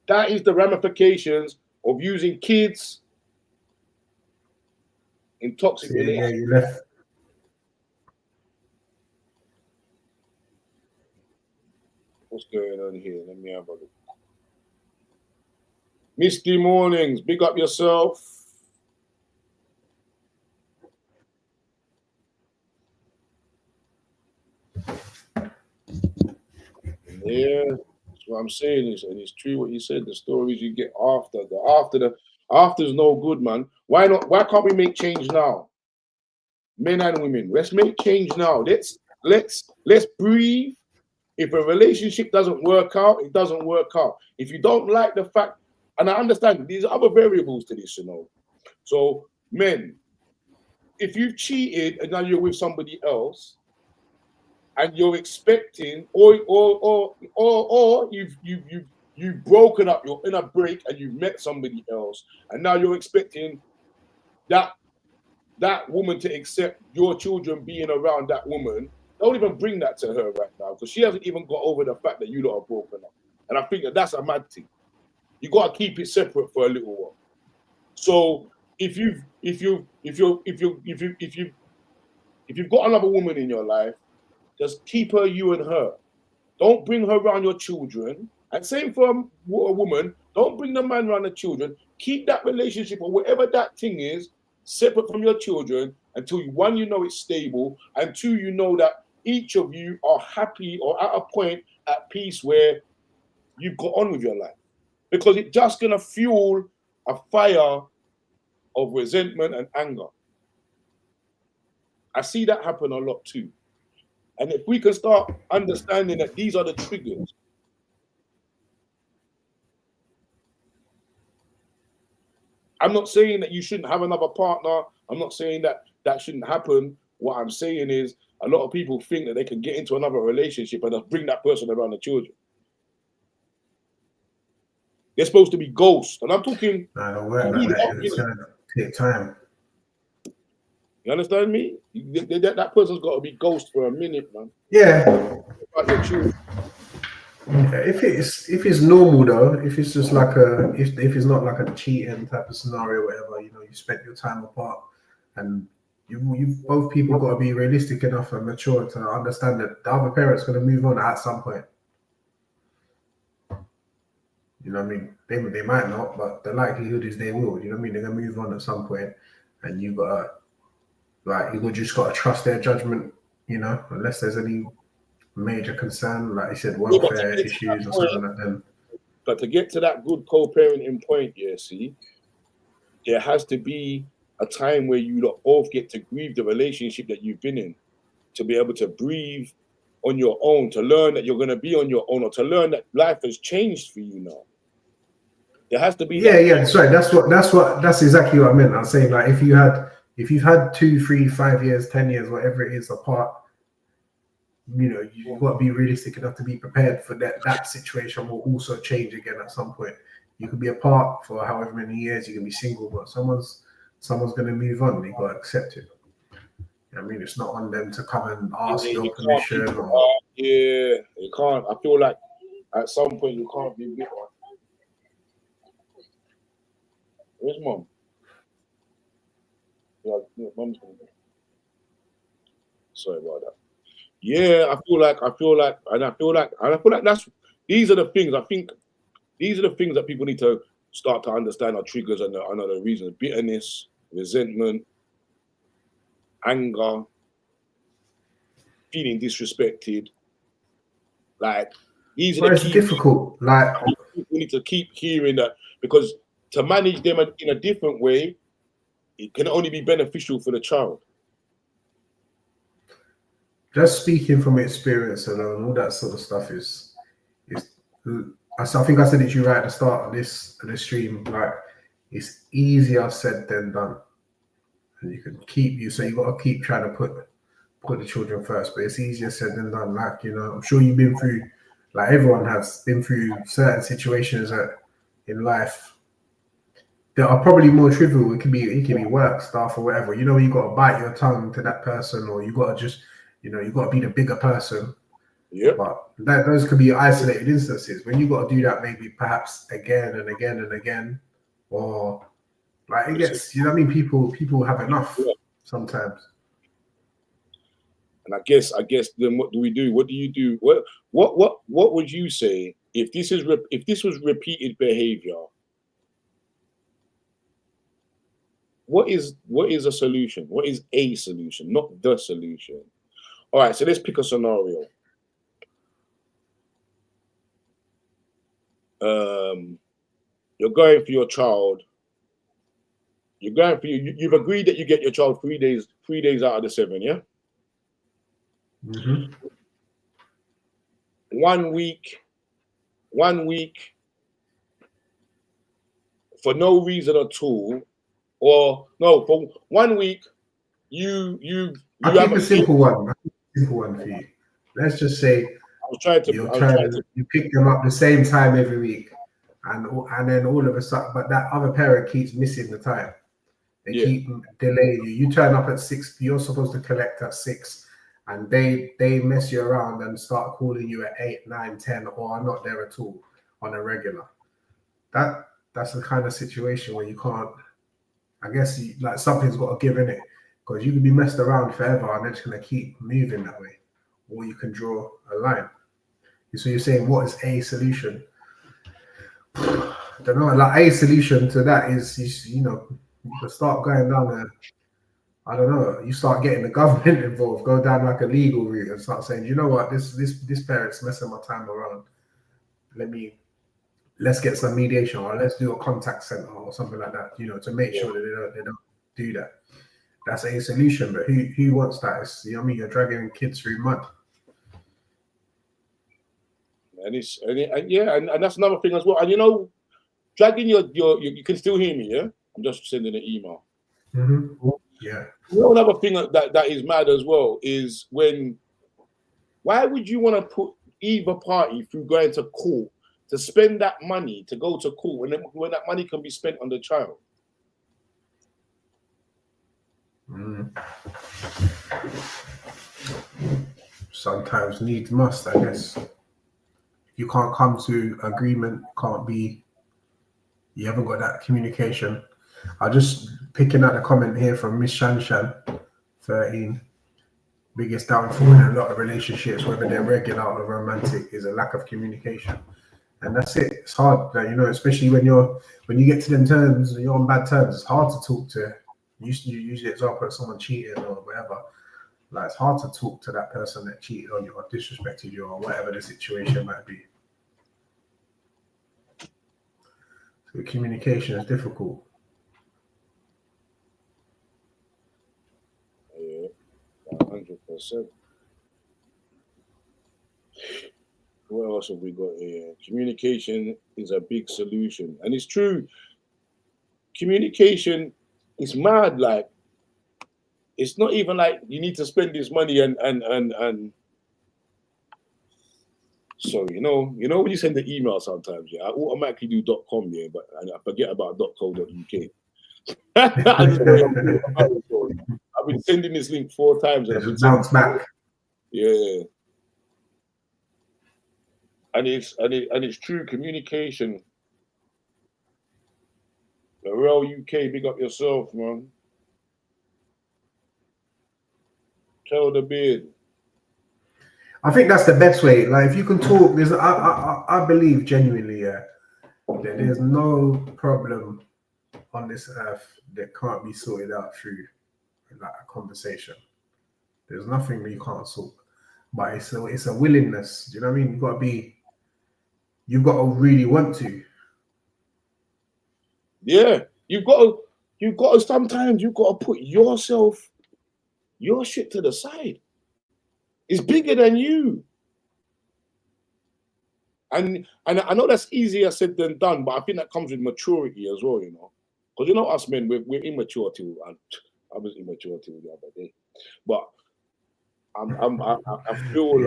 That is the ramifications of using kids in toxic relationships. Yeah, you left. What's going on here? Let me have a look. Misty Mornings, big up yourself. Yeah, that's what I'm saying is, and it's true what you said. The stories you get after's no good, man. Why not? Why can't we make change now? Men and women, let's make change now. Let's breathe. If a relationship doesn't work out, it doesn't work out. If you don't like the fact, and I understand these other variables to this, you know. So, men, if you've cheated and now you're with somebody else, and you're expecting, or you've broken up, you're in a break, and you've met somebody else, and now you're expecting that woman to accept your children being around that woman. Don't even bring that to her right now, because she hasn't even got over the fact that you lot are broken up. And I think that's a mad thing. You got to keep it separate for a little while. So if you've got another woman in your life, just keep her, you and her. Don't bring her around your children. And same for a woman, don't bring the man around the children. Keep that relationship or whatever that thing is separate from your children until one, you know it's stable, and two, you know that each of you are happy or at a point at peace where you've got on with your life. Because it's just going to fuel a fire of resentment and anger. I see that happen a lot too. And if we can start understanding that these are the triggers. I'm not saying that you shouldn't have another partner. I'm not saying that that shouldn't happen. What I'm saying is a lot of people think that they can get into another relationship and just bring that person around the children. They're supposed to be ghosts. And I'm talking... No, don't work like that. It's going to take time. You understand me? That person's got to be ghost for a minute, man. Yeah. If it's normal though, if it's just like if it's not like a cheating type of scenario, or whatever, you know, you spent your time apart, and you both people got to be realistic enough and mature to understand that the other parent's going to move on at some point. You know what I mean? They might not, but the likelihood is they will. You know what I mean? They're going to move on at some point, and you just got to trust their judgment. You know, unless there's any major concern, like you said, welfare issues or something like that. But to get to that good co-parenting point, yeah, see, there has to be a time where you lot both get to grieve the relationship that you've been in, to be able to breathe on your own, to learn that you're going to be on your own, or to learn that life has changed for you now. There has to be. Yeah. Sorry, that's exactly what I meant. I'm saying, like, if you've had 2, 3, 5 years, 10 years, whatever it is apart, you know, you've got to be realistic enough to be prepared for that situation will also change again at some point. You could be apart for however many years, you can be single, but someone's going to move on. You've got to accept it. I mean, it's not on them to come and ask your permission. Yeah, you can't. I feel like at some point you can't be bitter. Where's mom? Yeah, mom's going to. Sorry about that. Yeah, I feel like these are the things. I think these are the things that people need to start to understand are triggers and the reasons: bitterness, resentment, anger, feeling disrespected. Like these are it's difficult. Like we need to keep hearing that, because to manage them in a different way, it can only be beneficial for the child. Just speaking from experience alone, all that sort of stuff is I think I said it to you right at the start of this stream. Like, it's easier said than done, and you got to keep trying to put the children first. But it's easier said than done. Like, you know, I'm sure you've been through, like everyone has been through certain situations in life that are probably more trivial. It can be work stuff or whatever. You know, you got to bite your tongue to that person, or you got to just, you know, you got to be the bigger person. Yeah. But those could be isolated instances. When you got to do that, maybe perhaps again and again and again, or like it gets, you know what I mean? People have enough sometimes. And I guess then what do we do? What do you do? What would you say if this was repeated behavior what is a solution? What is a solution, not the solution? All right, so let's pick a scenario. You're going for your child. You're going for you've agreed that you get your child 3 days out of the 7, yeah? Mm-hmm. 1 week for no reason at all, or no, for 1 week I'll keep a simple one. For you. Let's just say you pick them up the same time every week, and then all of a sudden, but that other parent keeps missing the time. They keep delaying you. You turn up at 6. You're supposed to collect at 6, and they mess you around and start calling you at 8, 9, 10, or are not there at all on a regular. That's the kind of situation where you can't. I guess like something's got to give in it, because you can be messed around forever and they're just going to keep moving that way, or you can draw a line. So you're saying, what is a solution? I don't know. Like, a solution to that is, you can start going down I don't know. You start getting the government involved, go down like a legal route, and start saying, you know what, this parent's messing my time around. Let's get some mediation, or let's do a contact center or something like that. To make sure that they don't do that. That's a solution. But who wants that? It's, you're dragging kids through mud. And that's another thing as well. And dragging your you can still hear me, yeah? I'm just sending an email. Mm-hmm. Yeah. Another thing that is mad as well is why would you want to put either party through going to court to spend that money to go to court when that money can be spent on the child? Sometimes needs must, I guess. You can't come to agreement, you haven't got that communication. I'm just picking out the comment here from Miss Shanshan 13. Biggest downfall in a lot of relationships, whether they're regular or romantic, is a lack of communication. And that's it. It's hard, especially when you get to them terms and you're on bad terms. It's hard to talk to. Use the example of someone cheating or whatever. Like, it's hard to talk to that person that cheated on you or disrespected you or whatever the situation might be. So communication is difficult. Yeah, 100%. What else have we got here? Communication is a big solution, and it's true. Communication is mad. Like, it's not even like you need to spend this money and so when you send the email sometimes, I automatically do .com, but I forget about .co.uk. I've been sending this link 4 times and I've been bounce back. Yeah. And it's true communication. The real UK, big up yourself, man. Tell the beard. I think that's the best way. Like, if you can talk, I believe genuinely, that there's no problem on this earth that can't be sorted out through like a conversation. There's nothing that you can't sort. But it's a willingness. Do you know what I mean? You've got to really want to. Yeah, you've got to sometimes you've got to put your shit to the side. It's bigger than you. And I know that's easier said than done, but I think that comes with maturity as well, Because us men, we're immature till, and I was immature till the other day. But I feel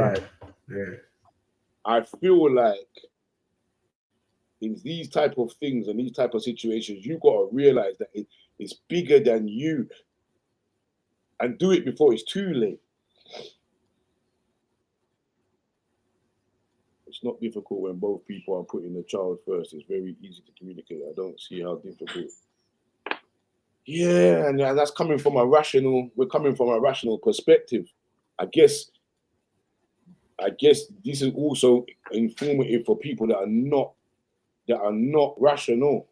I feel like in these type of things and these type of situations, you got to realize that it's bigger than you, and do it before it's too late. It's not difficult when both people are putting the child first. It's very easy to communicate. I don't see how difficult. Yeah, and that's coming from a rational. We're coming from a rational perspective. I guess this is also informative for people that are not rational.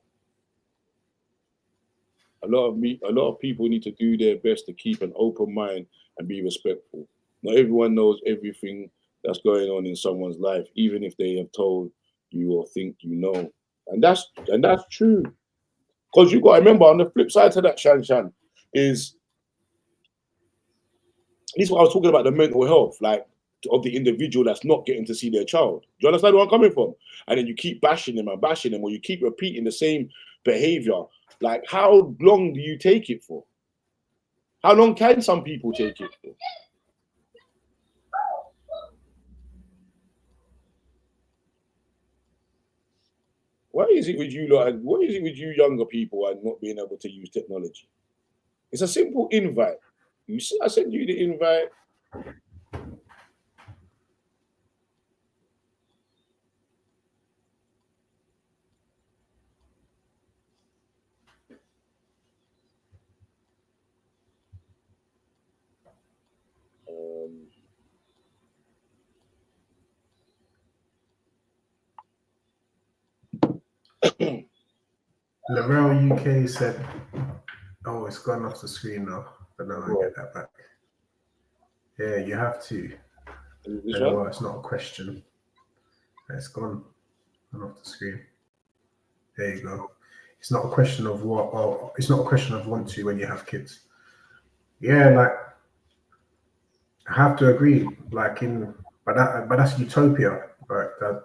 A lot of people need to do their best to keep an open mind and be respectful. Not everyone knows everything that's going on in someone's life, even if they have told you or think you know. And that's true. Because you got to remember, on the flip side to that, Shan, is this is what I was talking about, the mental health, like of the individual that's not getting to see their child. Do you understand where I'm coming from? And then you keep bashing them and bashing them, or you keep repeating the same behavior. Like, how long do you take it for? How long can some people take it for? Why is it with you lot? What is it with you younger people and not being able to use technology? It's a simple invite. You see, I sent you the invite. Lavel UK said, "Oh, it's gone off the screen now, but now I get that back." Yeah, you have to. Well, it's not a question. It's gone off the screen. There you go. It's not a question of what, or it's not a question of want to when you have kids. Yeah, like I have to agree. Like but that's utopia, right? That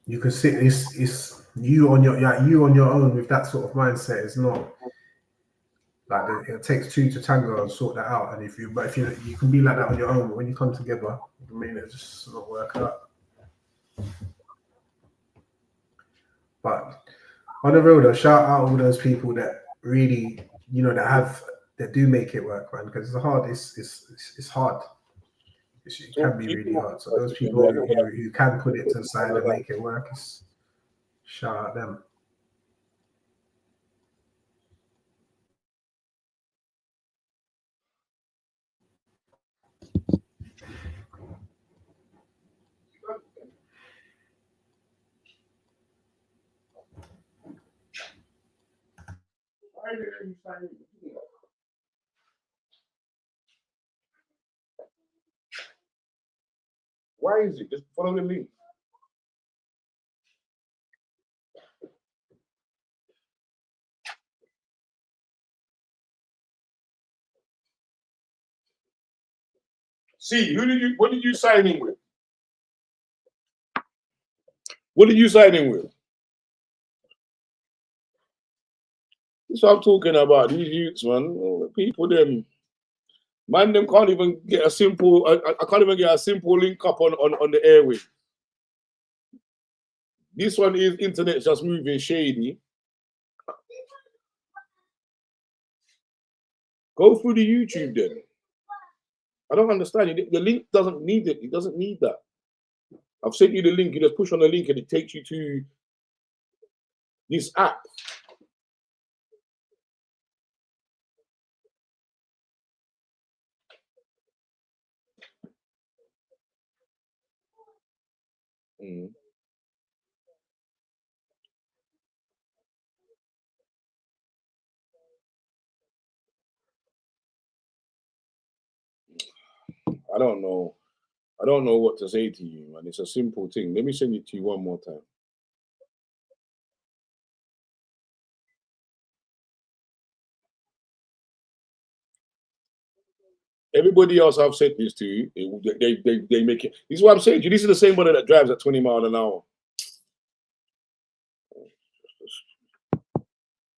you can sit. It's you on your own with that sort of mindset. It's not like it takes two to tango and sort that out. And if you can be like that on your own, but when you come together, I mean, it just not work out. But on the real though, shout out all those people that really, that do make it work, man. Because it's hard. It's hard. It can be really hard. So those people who can put it to the side and make it work, shout out them. Why is it? Just follow the link. See, what did you sign in with? What did you sign in with? That's what I'm talking about. These youths, man. People, them can't even get a simple. I can't even get a simple link up on the airway. This one is internet just moving shady. Go through the YouTube then. I don't understand. The link doesn't need it. It doesn't need that. I've sent you the link. You just push on the link and it takes you to this app. I don't know. I don't know what to say to you, man. It's a simple thing. Let me send it to you one more time. Everybody else I've said this to, they make it. This is what I'm saying to you. This is the same one that drives at 20 miles an hour.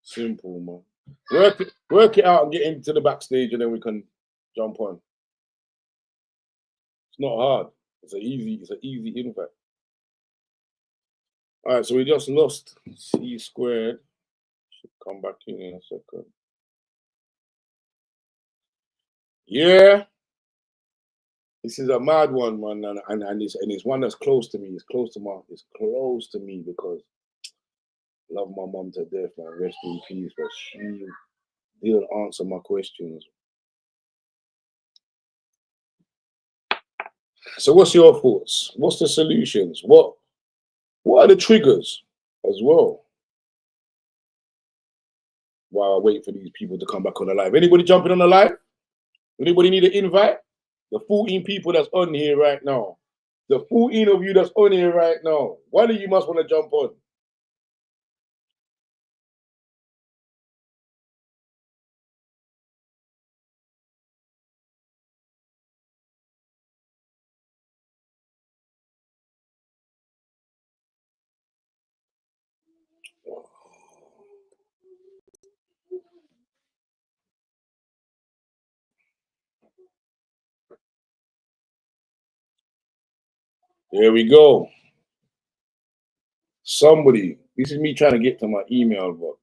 Simple, man. Work it out and get into the backstage, and then we can jump on. It's not hard. It's an easy invite. All right, so we just lost C squared. Should come back in a second. Yeah, this is a mad one, man, and it's one that's close to me. It's close to me because I love my mom to death, man. Rest in peace, but she didn't answer my questions. So, what's your thoughts? What's the solutions? What are the triggers as well? while I wait for these people to come back on the live. Anybody jumping on the live? Anybody need an invite? The 14 people that's on here right now. The 14 of you that's on here right now. One of you must want to jump on. There we go. Somebody, this is me trying to get to my email box.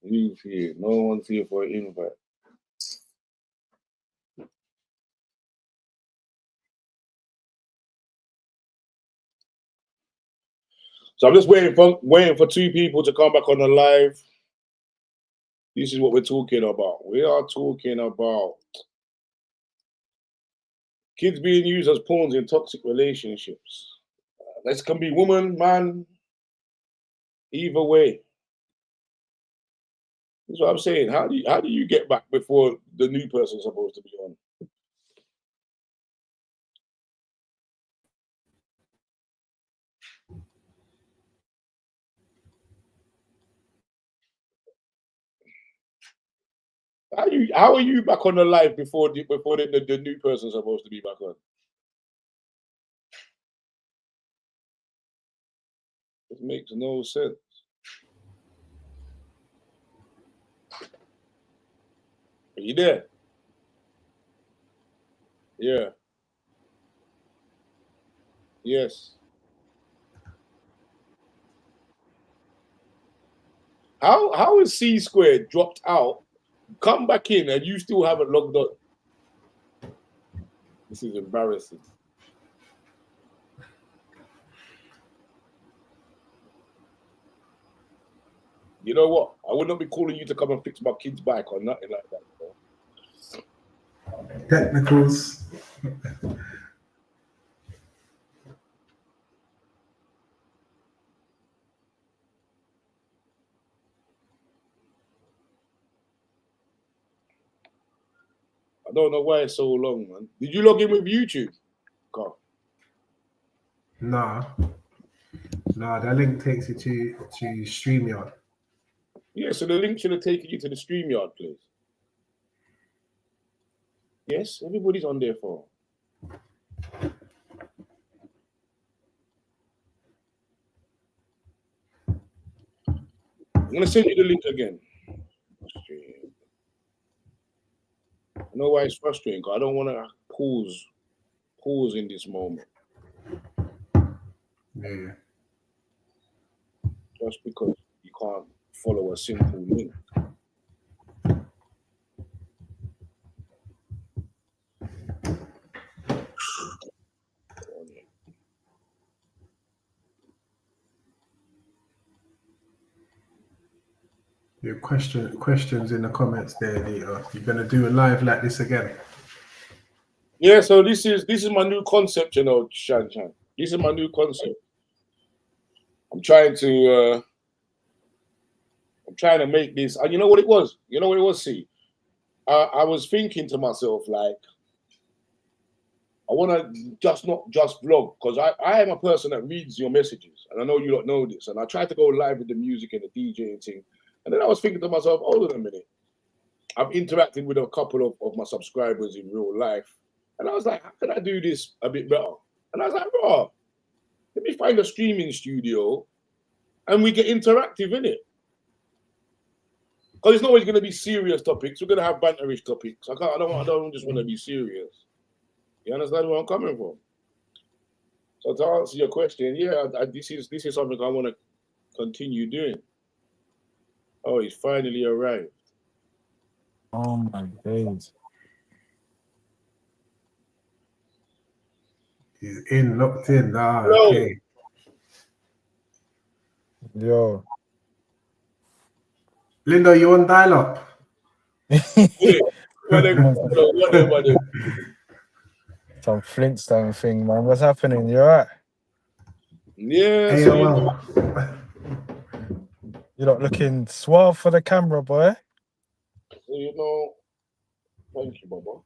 Who's here? No one's here for an invite. So I'm just waiting for 2 people to come back on the live. This is what we're talking about. We are talking about kids being used as pawns in toxic relationships. This can be woman, man, either way. That's what I'm saying. How do you get back before the new person's supposed to be on? How are you back on the live before the new person's supposed to be back on? It makes no sense. Are you there? Yeah. Yes. How is C squared dropped out, come back in, and you still haven't logged on? This is embarrassing. You know what? I would not be calling you to come and fix my kid's bike or nothing like that, bro. Technicals. I don't know why it's so long, man. Did you log in with YouTube, Carl? Nah, that link takes you to StreamYard. Yeah, so the link should have taken you to the StreamYard place. Yes, everybody's on there for. I'm gonna send you the link again. I know why it's frustrating, because I don't want to pause in this moment. Yeah. Just because you can't follow a simple link. Your questions in the comments there, LITO. You're gonna do a live like this again? Yeah, so this is my new concept, you know, Shan. This is my new concept. I'm trying to make this. And you know what it was? See, I was thinking to myself, like, I want to not just vlog, because I am a person that reads your messages, and I know you don't know this. And I tried to go live with the music and the DJ and thing, and then I was thinking to myself, hold on a minute. I've interacted with a couple of my subscribers in real life, and I was like, how can I do this a bit better? And I was like, bro, let me find a streaming studio, and we get interactive in it. Because it's not always going to be serious topics. We're going to have banterish topics. I don't just want to be serious. You understand where I'm coming from? So to answer your question, yeah, this is something I want to continue doing. Oh, he's finally arrived. Oh my days. He's locked in. Ah, Yo. okay. Yo. Lindo, you on dial-up? Some Flintstone thing, man. What's happening? You alright? Yeah. AOL. You're not looking suave for the camera, boy. So, you know, thank you, Baba.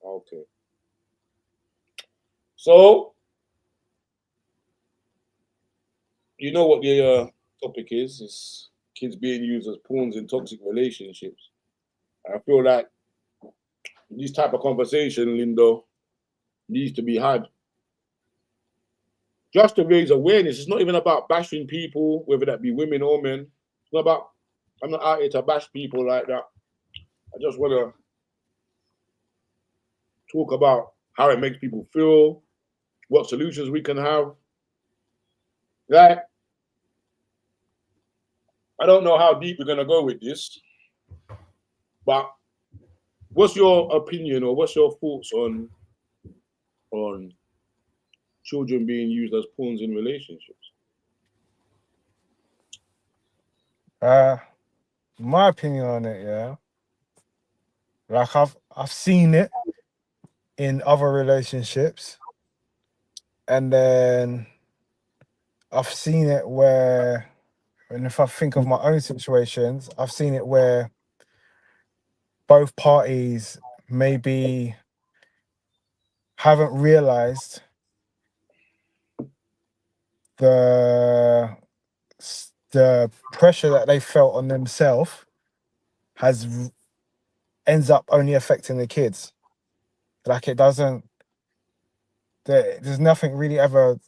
Okay. So, you know what the topic is? It's kids being used as pawns in toxic relationships. I feel like this type of conversation, Lindo, needs to be had just to raise awareness. It's not even about bashing people, whether that be women or men. It's not about, I'm not out here to bash people like that. I just want to talk about how it makes people feel, what solutions we can have. Like, I don't know how deep we're going to go with this, but what's your opinion or what's your thoughts on children being used as pawns in relationships? My opinion on it, yeah. Like I've seen it in other relationships, and then I've seen it where, and if I think of my own situations, I've seen it where both parties maybe haven't realized the pressure that they felt on themselves ends up only affecting the kids. Like it doesn't. There's nothing really ever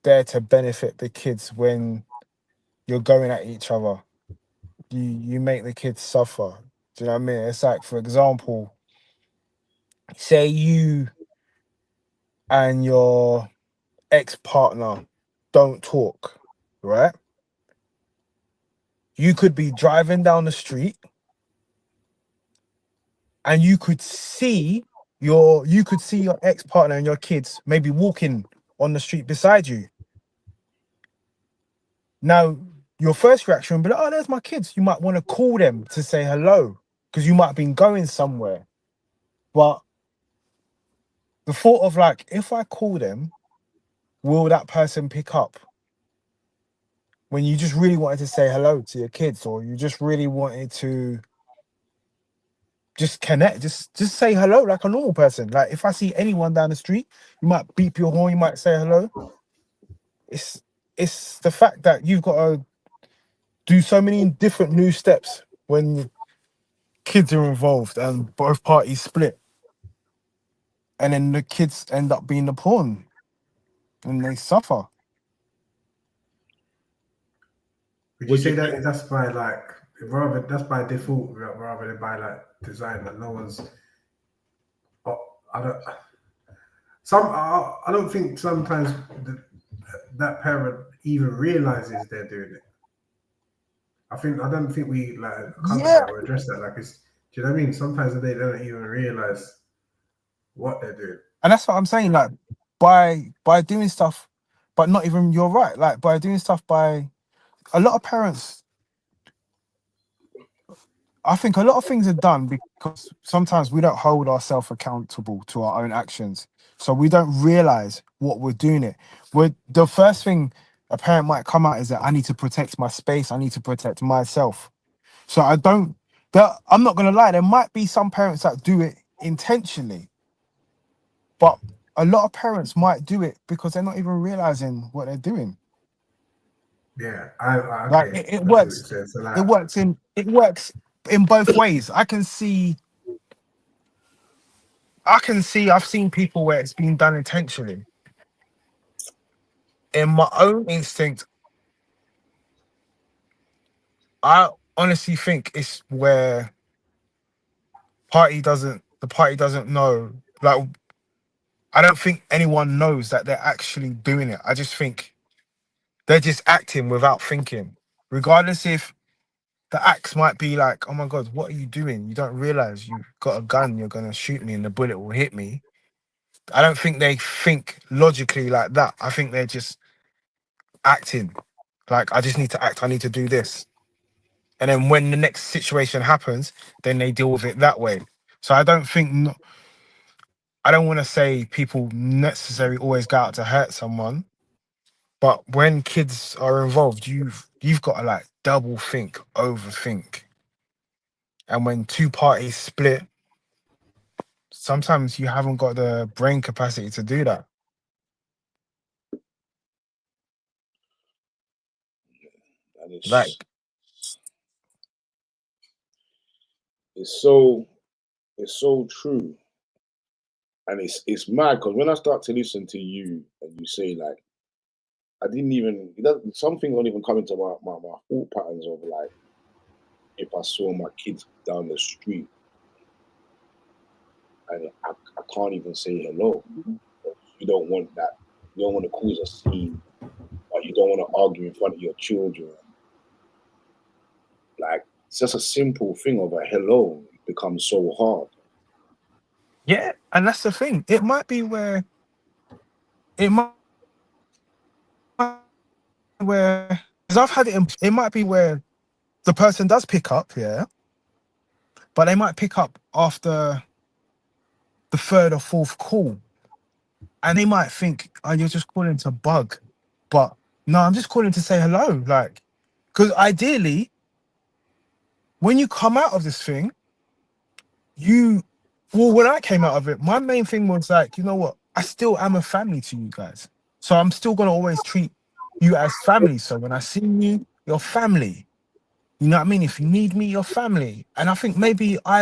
there to benefit the kids when you're going at each other. You make the kids suffer. Do you know what I mean? It's like, for example, say you and your ex-partner don't talk, right? You could be driving down the street and you could see your ex-partner and your kids maybe walking on the street beside you. Now, your first reaction would be like, oh, there's my kids. You might want to call them to say hello because you might have been going somewhere. But the thought of like, if I call them, will that person pick up? When you just really wanted to say hello to your kids, or you just really wanted to just connect, just say hello like a normal person. Like if I see anyone down the street, you might beep your horn, you might say hello. It's the fact that you've got to do so many different new steps when kids are involved and both parties split, and then the kids end up being the pawn and they suffer. Would you say that that's by like that's by default rather than by like design, that no one's I don't think sometimes that parent even realizes they're doing it. I don't think we like cover that or address that. Like, it's, do you know what I mean? Sometimes they don't even realize what they're doing. And that's what I'm saying. Like by doing stuff, but not even, you're right. Like by doing stuff by a lot of parents, I think a lot of things are done because sometimes we don't hold ourselves accountable to our own actions. So we don't realize what we're doing it. The first thing a parent might come out is that I need to protect my space. I need to protect myself. So I'm not going to lie. There might be some parents that do it intentionally, but a lot of parents might do it because they're not even realizing what they're doing. Yeah, like it works. So like, it works in both ways. I've seen people where it's been done intentionally. In my own instinct, I honestly think it's where the party doesn't know. Like, I don't think anyone knows that they're actually doing it. I just think they're just acting without thinking, regardless if the acts might be like, oh my God, what are you doing? You don't realize you've got a gun, you're going to shoot me and the bullet will hit me. I don't think they think logically like that. I think they're just acting. Like, I just need to act, I need to do this. And then when the next situation happens, then they deal with it that way. So I don't want to say people necessarily always go out to hurt someone, But when kids are involved, you've got to like double think, overthink. And when two parties split, sometimes you haven't got the brain capacity to do that. And Like, it's so true. And it's mad because when I start to listen to you and you say like, I didn't even, something don't even come into my thought patterns of like, if I saw my kids down the street and I can't even say hello. You don't want that. You don't want to cause a scene. Or you don't want to argue in front of your children. Like, it's just a simple thing of a hello becomes so hard. yeah, and that's the thing. It might be where because I've had it might be where the person does pick up, yeah, but they might pick up after the third or fourth call, and they might think, "Oh, you're just calling to bug," but no, I'm just calling to say hello, like, because ideally, when you come out of this thing, when I came out of it, my main thing was like, you know what? I still am a family to you guys. So I'm still going to always treat you as family. So when I see you, you're family. You know what I mean? If you need me, you're family. And I think maybe I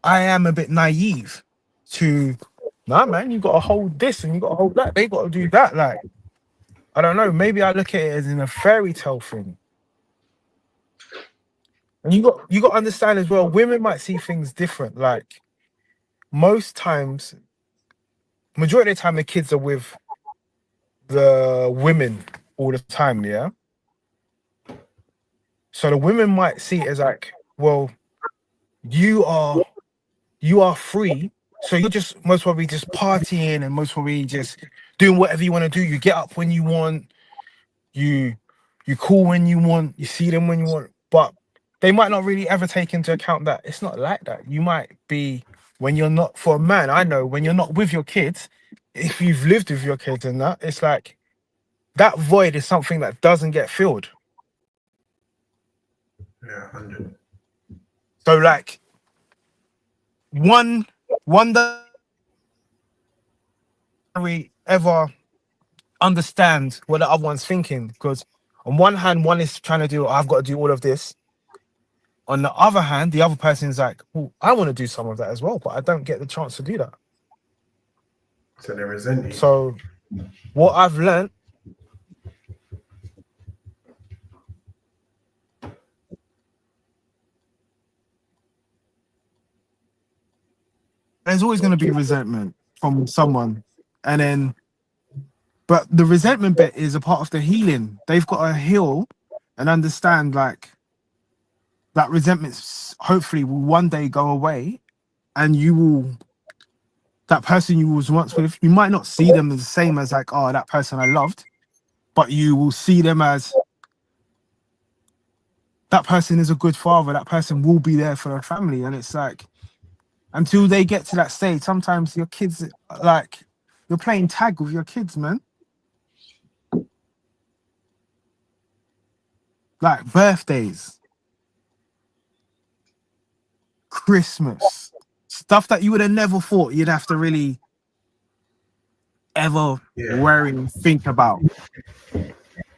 am a bit naive to, nah, man, you got to hold this and you got to hold that. They got to do that. Like, I don't know. Maybe I look at it as in a fairy tale thing. And you got to understand as well, women might see things different. Like, most times, majority of the time, the kids are with the women all the time, yeah. So the women might see it as like, well, you are free, so you're just most probably just partying and most probably just doing whatever you want to do. You get up when you want, you call when you want, you see them when you want, but they might not really ever take into account that it's not like that. You might be, when you're not, for a man, I know when you're not with your kids, if you've lived with your kids and that, it's like that void is something that doesn't get filled. Yeah, 100. So like one doesn't really ever understand what the other one's thinking, because on one hand, one is trying to do, I've got to do all of this. On the other hand, the other person is like, well, I want to do some of that as well, but I don't get the chance to do that. So they resent you. So what I've learned, there's always going to be resentment from someone, and then, but the resentment bit is a part of the healing. They've got to heal and understand like that resentment hopefully will one day go away, and that person you was once with, you might not see them as the same as like, oh, that person I loved, but you will see them as that person is a good father, that person will be there for their family. And it's like, until they get to that stage, sometimes your kids, like, you're playing tag with your kids, man. Like birthdays, Christmas, stuff that you would have never thought you'd have to really ever worry and think about.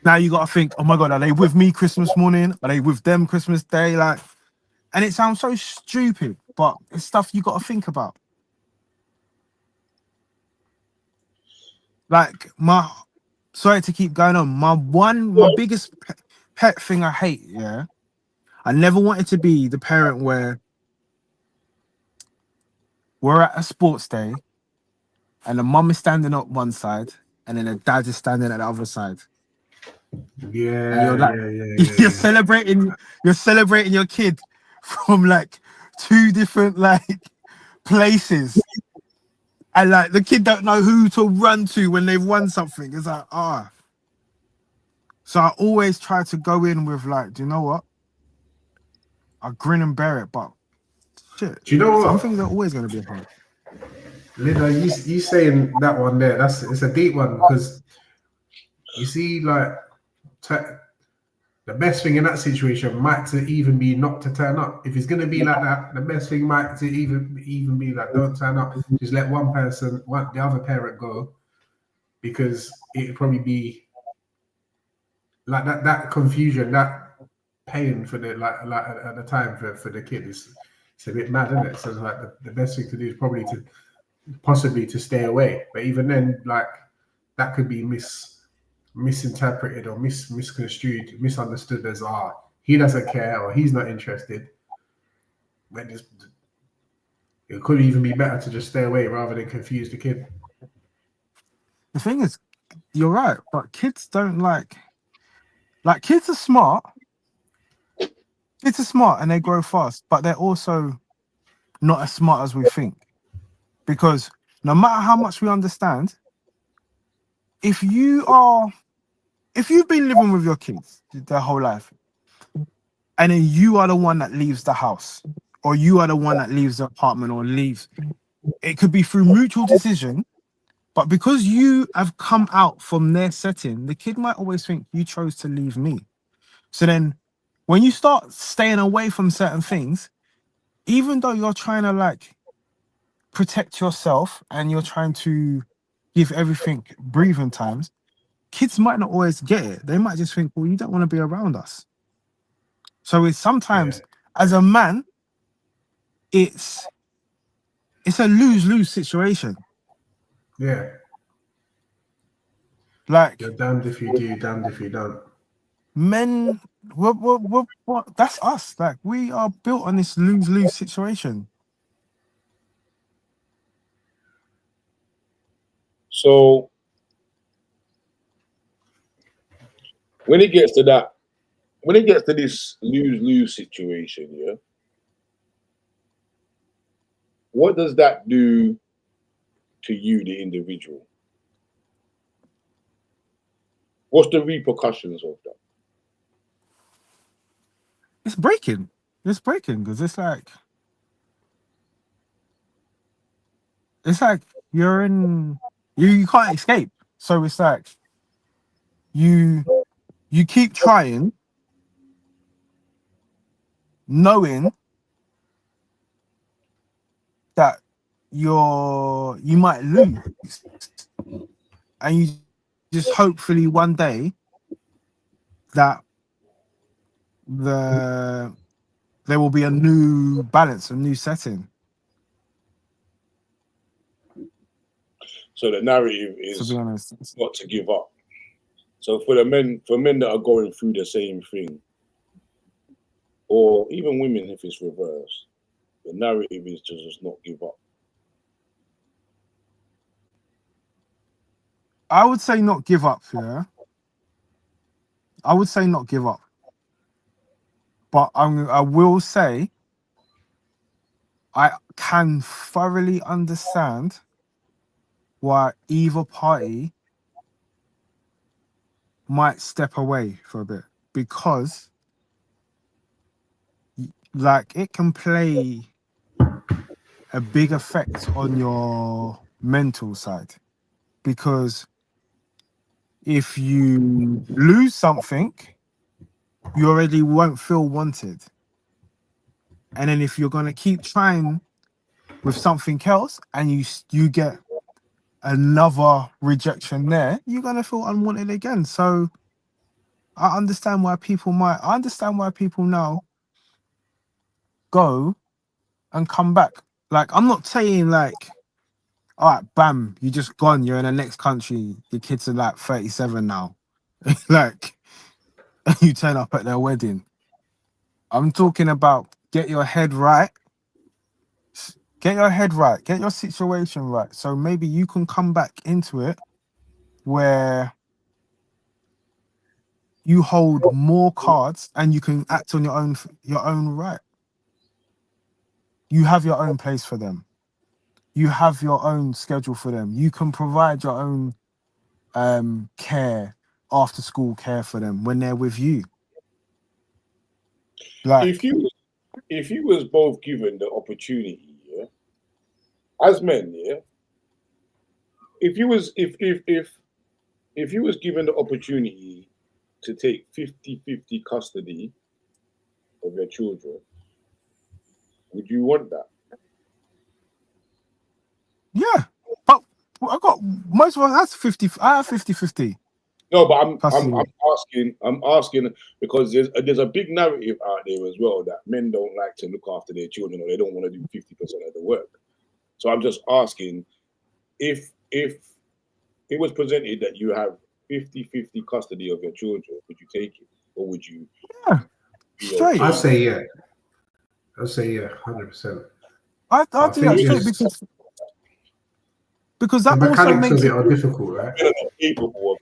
Now you got to think, oh my God, are they with me Christmas morning? Are they with them Christmas day? Like, and it sounds so stupid, but it's stuff you got to think about. Like, sorry to keep going on. My biggest pet thing I hate, yeah, I never wanted to be the parent where we're at a sports day and the mum is standing up one side and then the dad is standing at the other side. Yeah, and you're like, you're celebrating your kid from like two different like places, and like the kid don't know who to run to when they've won something. It's like, so I always try to go in with like, do you know what? I grin and bear it, but shit, do you know some what? things are always going to be hard. Linda, you saying that one there, it's a deep one, because You see, like, the best thing in that situation might to even be not to turn up. If it's gonna be like that, the best thing might to even be like, don't turn up. Just let the other parent go, because it'd probably be like that confusion, that pain for the like at the time for the kid is, it's a bit mad, isn't it? So it's like the best thing to do is probably to possibly to stay away. But even then, like, that could be misinterpreted or misconstrued, misunderstood as he doesn't care or he's not interested. When it could even be better to just stay away rather than confuse the kid. The thing is, you're right, but kids don't like kids are smart. Kids are smart and they grow fast, but they're also not as smart as we think. Because no matter how much we understand, if you've been living with your kids their whole life, and then you are the one that leaves the house, or you are the one that leaves the apartment or leaves, it could be through mutual decision, but because you have come out from their setting, the kid might always think you chose to leave me. So then when you start staying away from certain things, even though you're trying to like protect yourself and you're trying to give everything breathing times, kids might not always get it. They might just think, well, you don't want to be around us. So it's sometimes, as a man, it's a lose-lose situation. Yeah. Like, You're damned if you do, damned if you don't. Men, that's us. Like, we are built on this lose-lose situation. So when it gets to this lose-lose situation, yeah, what does that do to you, the individual? What's the repercussions of that? It's breaking. It's breaking because it's like you're in you can't escape. So it's like you keep trying, knowing that you might lose, and you just hopefully one day that there will be a new balance, a new setting. So the narrative is, to be honest, not to give up. So for men that are going through the same thing, or even women if it's reversed, the narrative is to just not give up. I would say not give up, yeah. I would say not give up. But I will say I can thoroughly understand why either party might step away for a bit, because like it can play a big effect on your mental side, because if you lose something, you already won't feel wanted. And then if you're going to keep trying with something else and you get another rejection there, you're going to feel unwanted again. So I understand why people now go and come back. Like, I'm not saying like, all right, bam, you just gone, you're in the next country, your kids are like 37 now. Like, you turn up at their wedding. I'm talking about get your head right. Get your head right. Get your situation right. So maybe you can come back into it where you hold more cards and you can act on your own right. You have your own place for them. You have your own schedule for them. You can provide your own care, after school care for them when they're with you. Like, if you was both given the opportunity, yeah, as men, yeah, if if you was given the opportunity to take 50-50 custody of your children, would you want that? Yeah, but I got most of us has 50. I have 50-50 No, but I'm custody. I'm asking because there's a big narrative out there as well that men don't like to look after their children or they don't want to do 50% of the work. So I'm just asking if it was presented that you have 50-50 custody of your children, would you take it or would you Yeah, be straight. I okay? say yeah. I'll say yeah, 100%. I'll I do that think straight it's because the that also mechanics makes of it it. are difficult, right? Men are not capable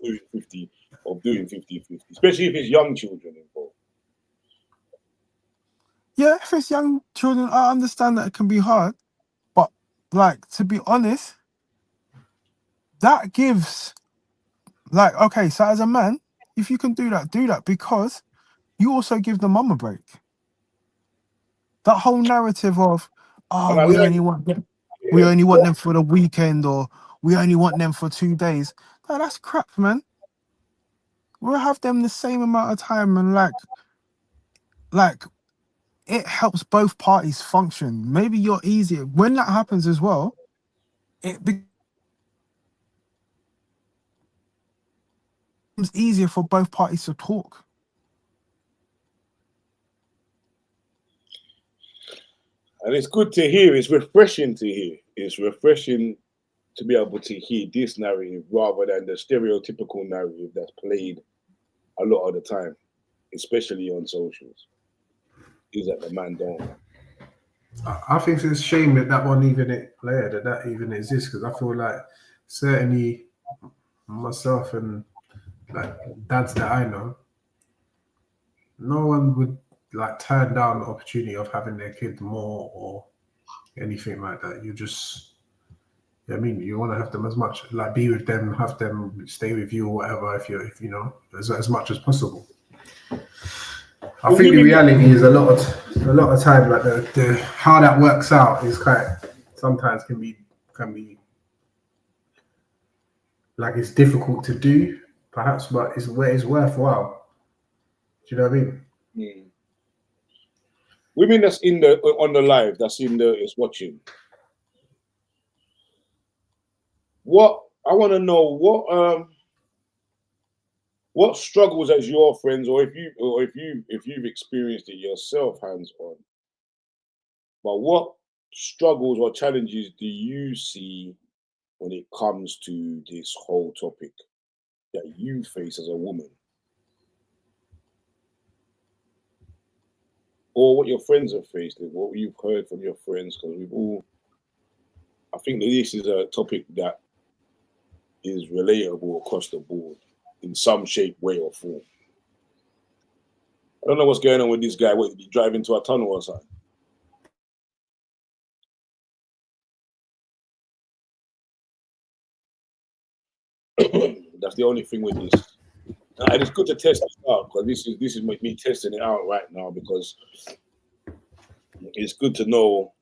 of doing 50-50, especially if it's young children involved. Yeah, if it's young children, I understand that it can be hard, but like to be honest, that gives like okay. So as a man, if you can do that because you also give the mum a break. That whole narrative of And oh I like we yeah, only want them for the weekend or we only want them for 2 days. No, that's crap, man. We'll have them the same amount of time and like it helps both parties function. Maybe you're easier when that happens as well. It becomes easier for both parties to talk. and it's good to hear, it's refreshing to hear. It's refreshing to be able to hear this narrative rather than the stereotypical narrative that's played a lot of the time, especially on socials, is that the man don't. I think it's a shame that one even that even exists because I feel like certainly myself and like dads that I know, no one would like turn down the opportunity of having their kid more or anything like that. You just, I mean, you want to have them as much, like be with them, have them stay with you or whatever. If you know, as much as possible. I Well, think the women, reality is a lot of time like the how that works out is quite sometimes can be like it's difficult to do perhaps, but it's worthwhile. Do you know what I mean? mm, women that's in the on the live, that's in the is watching. What I want to know, what struggles as your friends, or if you've experienced it yourself, hands on. But what struggles or challenges do you see when it comes to this whole topic that you face as a woman, or what your friends have faced, and what you've heard from your friends? Because we've all, I think that this is a topic that is relatable across the board in some shape, way, or form. I don't know what's going on with this guy. What, did he drive into a tunnel or something? That's the only thing with this. And it's good to test it out because this is me testing it out right now because it's good to know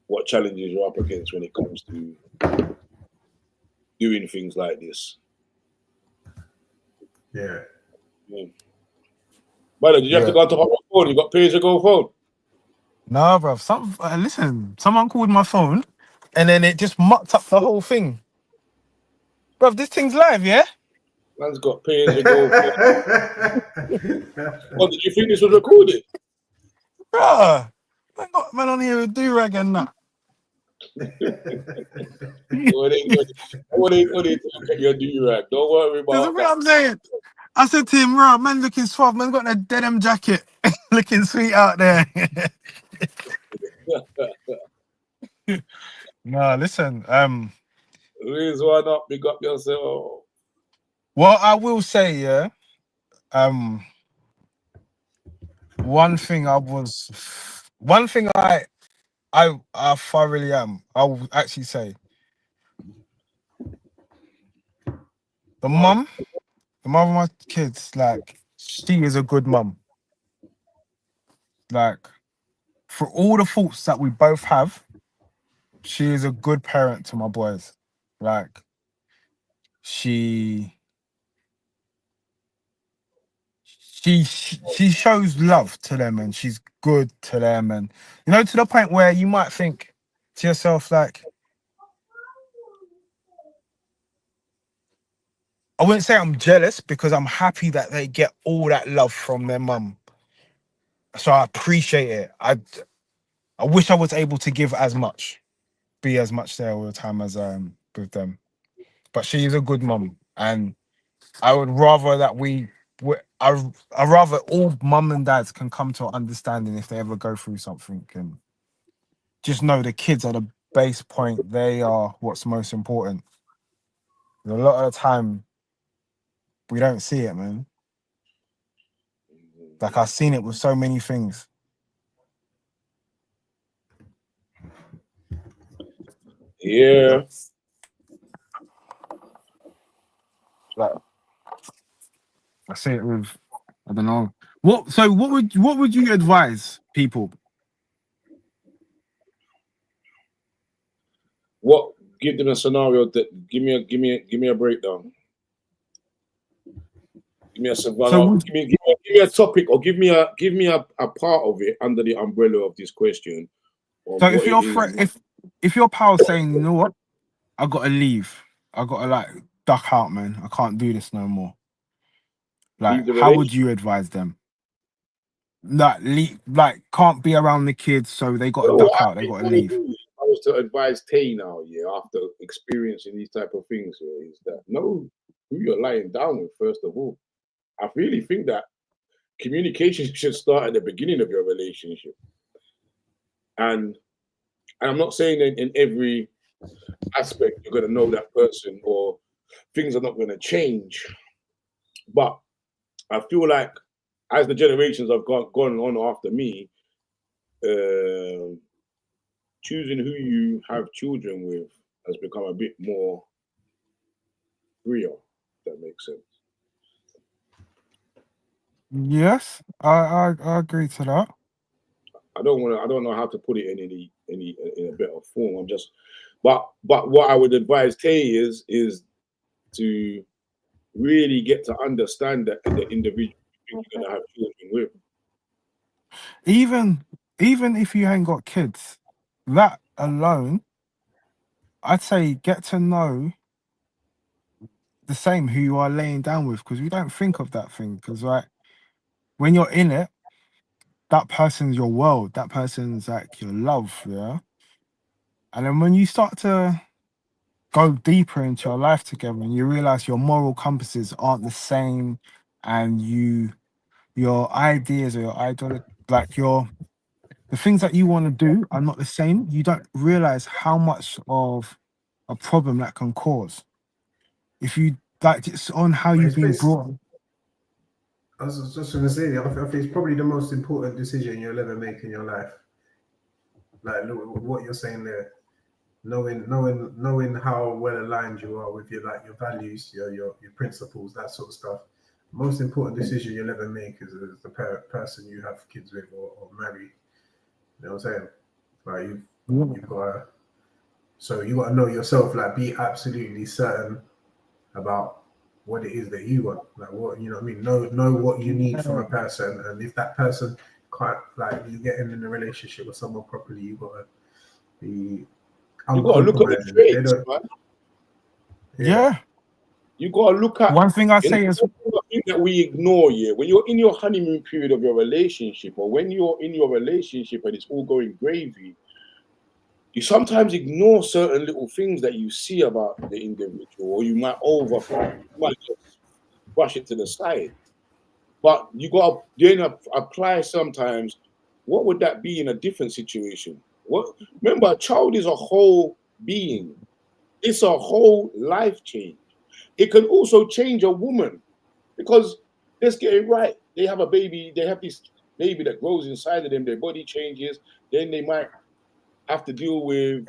what challenges you're up against when it comes to doing things like this. Yeah. Yeah. Brother, did you have to Yeah. go on top of your phone? You got pay as you go phone? No, bro. Listen, someone called my phone and then it just mucked up the whole thing. Bro, this thing's live, yeah? Man's got pay as you go phone. Oh, did you think this was recorded? Bruh. I got man on here with do-rag and that. What they look at your do-rag. Don't worry That's about what that. I'm saying. I said to him, bro, man looking suave, man got a denim jacket. Looking sweet out there. No, listen, Raise one up, big up yourself. what I will say, yeah, um, one thing I thoroughly am, I will actually say, the Go on. mum, the mum of my kids, like, she is a good mum. Like, for all the faults that we both have, she is a good parent to my boys. Like, she she shows love to them and she's good to them, and you know, to the point where you might think to yourself, like, I wouldn't say I'm jealous because I'm happy that they get all that love from their mum. So I appreciate it. I wish I was able to give as much, be as much there all the time as I am with them. But she is a good mum, and I would rather that I rather all mum and dads can come to an understanding if they ever go through something, and just know the kids are the base point. They are what's most important. A lot of the time, we don't see it, man. Like, I've seen it with so many things. Yeah. Like, I see it with, I don't know. What would you advise people? What? Give them a scenario that give me a breakdown. Give me a So savannah. Give me a topic, or give me a part of it under the umbrella of this question of if what it your is. if your pal's saying, you know what, I gotta leave, I gotta like duck out, man, I can't do this no more. Like, Leave the how would relationship. you advise them? Like, like, can't be around the kids, so they got to What duck I out. They think got to what it leave. is, I was to advise Tay now, yeah, after experiencing these type of things, yeah, is that know who you're lying down with first of all. I really think that communication should start at the beginning of your relationship, and I'm not saying that in every aspect you're going to know that person or things are not going to change, but I feel like as the generations have gone on after me, uh, choosing who you have children with has become a bit more real. If that makes sense. Yes, I agree to that. I don't want to. I don't know how to put it in any in a better form. I'm just, but what I would advise Tay is to really get to understand that the individual you're going to have children with. Even if you ain't got kids, that alone, I'd say get to know the same who you are laying down with, because we don't think of that thing. Because, like, when you're in it, that person's your world. That person's like your love, yeah. And then when you start to go deeper into your life together, and you realize your moral compasses aren't the same, and your ideas or your idol, like the things that you want to do are not the same, you don't realize how much of a problem that can cause. If you, like, it's on how But you've it's been based, brought up. I was just going to say, I think it's probably the most important decision you'll ever make in your life. Like, look, what you're saying there, knowing how well aligned you are with your values, your principles, that sort of stuff. Most important decision you'll ever make is the person you have kids with or marry. You know what I'm saying? Like, you've got to, so you got to know yourself. Like, be absolutely certain about what it is that you want. Like, what, you know what I mean? Know what you need from a person, and if that person can't, like, you get in a relationship with someone properly, you got to be You got to look at the uncompromising. They traits, don't. man. Yeah. Yeah. You got to look at. One thing I You know, say is, one thing that we ignore, yeah, when you're in your honeymoon period of your relationship, or when you're in your relationship and it's all going gravy, you sometimes ignore certain little things that you see about the individual, or you might just brush it to the side. But you got to then apply sometimes. What would that be in a different situation? What? Remember, a child is a whole being. It's a whole life change. It can also change a woman because let's get it right. They have a baby. They have this baby that grows inside of them. Their body changes. Then they might have to deal with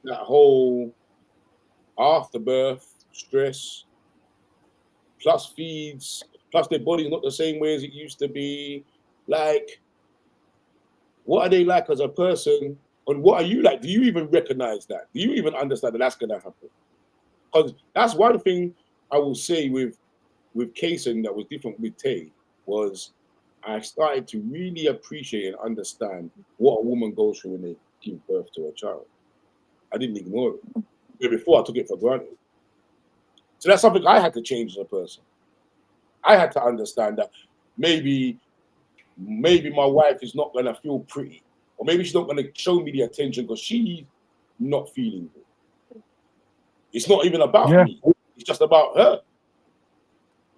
that whole afterbirth stress, plus feeds, plus their body's not the same way as it used to be. Like, what are they like as a person? And what are you like? Do you even recognize that? Do you even understand that that's going to happen? Because that's one thing I will say with Kaysen that was different with Tay. was I started to really appreciate and understand what a woman goes through when they give birth to a child. I didn't ignore it. But before, I took it for granted. So that's something I had to change as a person. I had to understand that maybe my wife is not going to feel pretty, or maybe she's not going to show me the attention because she's not feeling good. It's not even about me. It's just about her.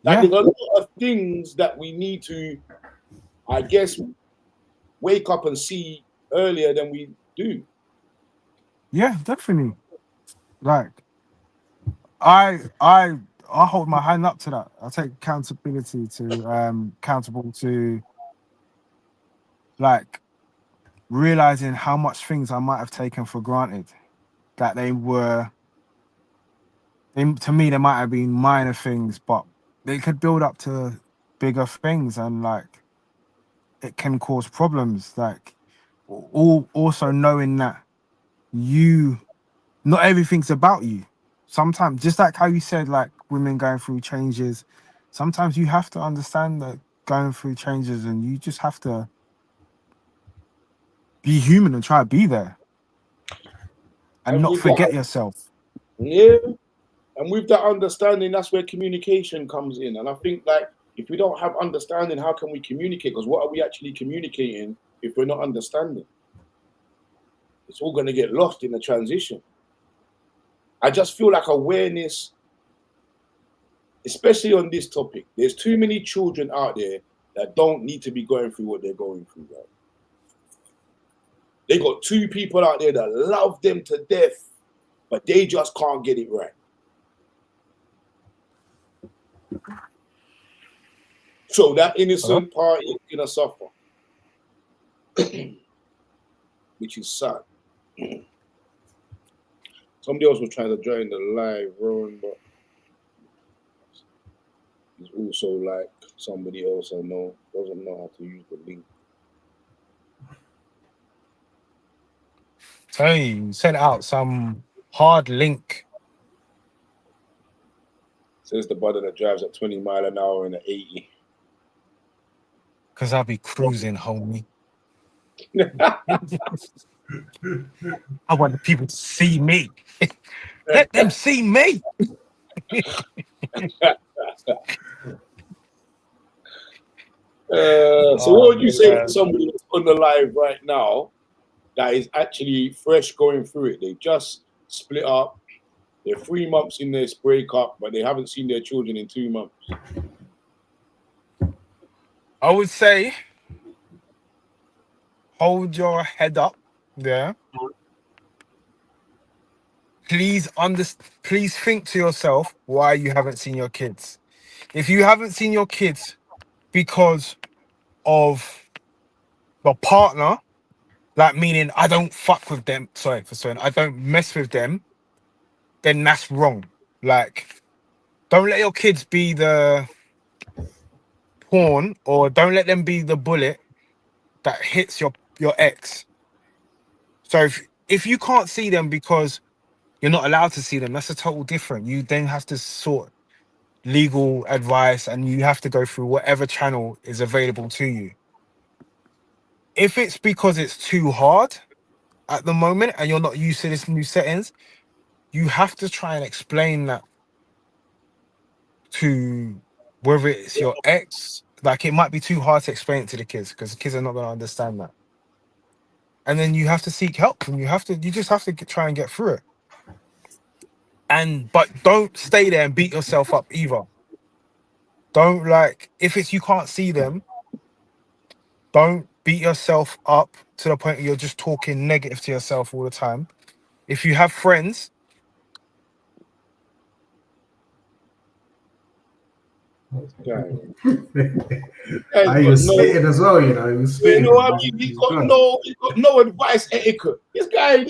Like, there's a lot of things that we need to, I guess, wake up and see earlier than we do. Yeah, definitely. Like, I hold my hand up to that. I take accountability to accountable to, like, realizing how much things I might have taken for granted, that to me they might have been minor things, but they could build up to bigger things, and like it can cause problems. Like, also knowing that not everything's about you. Sometimes, just like how you said, like women going through changes, sometimes you have to understand that going through changes, and you just have to be human and try to be there and not forget yourself. Yeah. And with that understanding, that's where communication comes in. And I think, like, if we don't have understanding, how can we communicate? Because what are we actually communicating if we're not understanding? It's all going to get lost in the transition. I just feel like awareness, especially on this topic, there's too many children out there that don't need to be going through what they're going through. Right? They got two people out there that love them to death, but they just can't get it right. So that innocent part is going to suffer, which is sad. Somebody else was trying to join the live, Rowan, but he's also like somebody else I know, doesn't know how to use the link. Tell you sent out some hard link. Says the brother that drives at 20 miles an hour in an 80. Because I'll be cruising, homie. I want the people to see me. Let them see me. So what would you say to somebody that's on the live right now that is actually fresh going through it? They just split up. They're 3 months in this breakup, but they haven't seen their children in 2 months. I would say hold your head up there. Please think to yourself why you haven't seen your kids. If you haven't seen your kids because of the partner, like meaning I don't fuck with them, I don't mess with them, then that's wrong. Like, don't let your kids be the pawn, or don't let them be the bullet that hits your ex. So if you can't see them because you're not allowed to see them, that's a total different. You then have to sort legal advice, and you have to go through whatever channel is available to you. If it's because it's too hard at the moment and you're not used to this new settings, you have to try and explain that to, whether it's your ex. Like, it might be too hard to explain it to the kids because the kids are not going to understand that. And then you have to seek help, and you just have to try and get through it. But don't stay there and beat yourself up either. Don't, like, if it's you can't see them, don't beat yourself up to the point where you're just talking negative to yourself all the time. If you have friends, He was spitting as well, you know. He was spitting. You know what I mean? He's got no advice etiquette. This guy,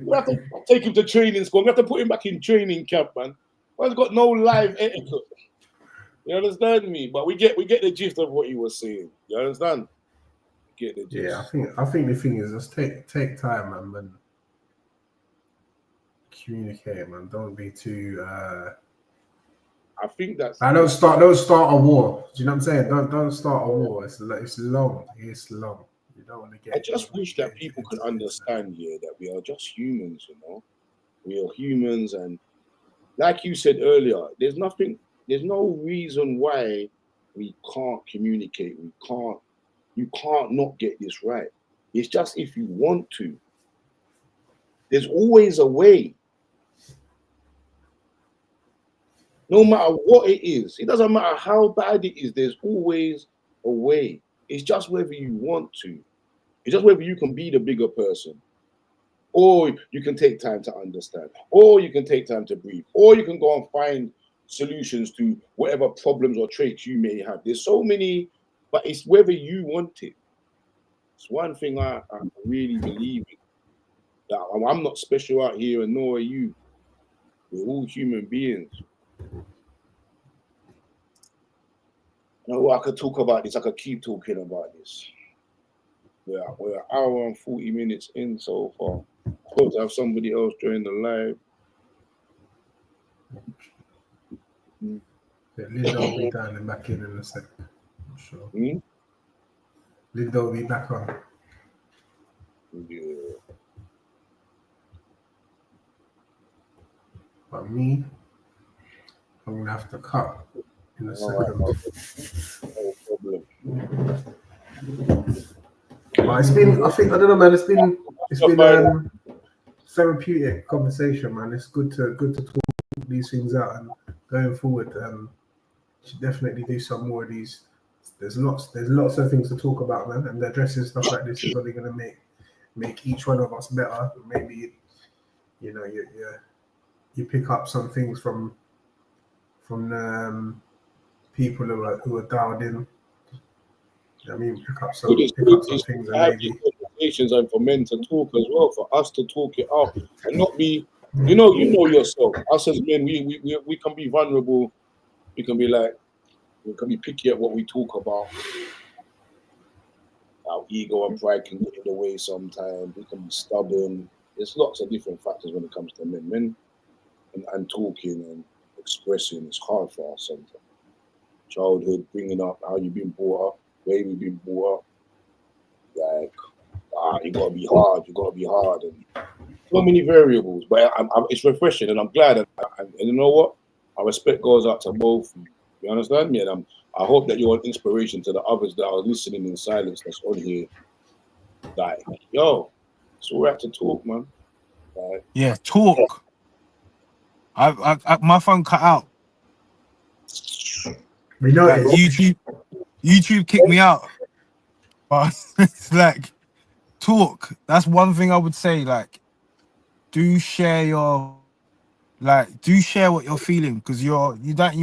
we have to take him to training school. We have to put him back in training camp, man. He's got no live etiquette. You understand me? But we get the gist of what he was saying. You understand? Get the gist. Yeah, I think the thing is, just take time, man, and communicate, man. Don't be too. I think that's. I don't start a war. Do you know what I'm saying? Don't start a war. It's long. It's long. You don't want to get. I just wish that people could understand here that we are just humans. You know, we are humans, and like you said earlier, there's no reason why we can't communicate. You can't not get this right. It's just if you want to. There's always a way. No matter what it is, it doesn't matter how bad it is, there's always a way. It's just whether you want to. It's just whether you can be the bigger person, or you can take time to understand, or you can take time to breathe, or you can go and find solutions to whatever problems or traits you may have. There's so many, but it's whether you want it. It's one thing I really believe in. That I'm not special out here, and nor are you. We're all human beings. You know, I could talk about this. I could keep talking about this. We're an hour and 40 minutes in so far. Supposed to have somebody else join the live. Yeah, Linda will be down and back in a sec. I'm sure. Linda will be back on. Yeah. But me, I'm gonna have to cut in a second. No problem. But it's been, I don't know, man. It's been therapeutic conversation, man. It's good to talk these things out, and going forward, should definitely do some more of these. There's lots of things to talk about, man, and addressing stuff like this is only gonna make each one of us better. Maybe, you know, you pick up some things from people who are dialed in. I mean, pick up some things and maybe conversations, and for men to talk as well, for us to talk it out and not be, you know yourself. Us as men, we can be vulnerable. We can be picky at what we talk about. Our ego and pride can get in the way sometimes. We can be stubborn. There's lots of different factors when it comes to men and talking and expressing. It's hard for us sometimes. Childhood, bringing up, how you've been brought up, where we've been brought up. Like, you gotta be hard, and so many variables. But it's refreshing, and I'm glad. And you know what? Our respect goes out to both. You understand me? And I hope that you're an inspiration to the others that are listening in silence that's on here. Like, yo, it's all right to talk, man. Like, yeah, talk. I my phone cut out. we know Like, YouTube kicked me out. But it's like, talk. That's one thing I would say. Like, do share what you're feeling, because you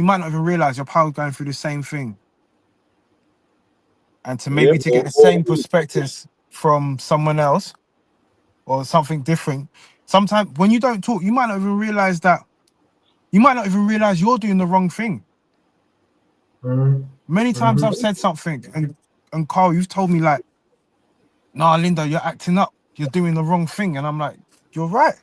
might not even realize your pal going through the same thing. And to maybe to get the same perspectives from someone else or something different. Sometimes when you don't talk, you might not even realize you're doing the wrong thing. Many times I've said something and Carl, you've told me like, nah, Linda, you're acting up. You're doing the wrong thing. And I'm like, you're right.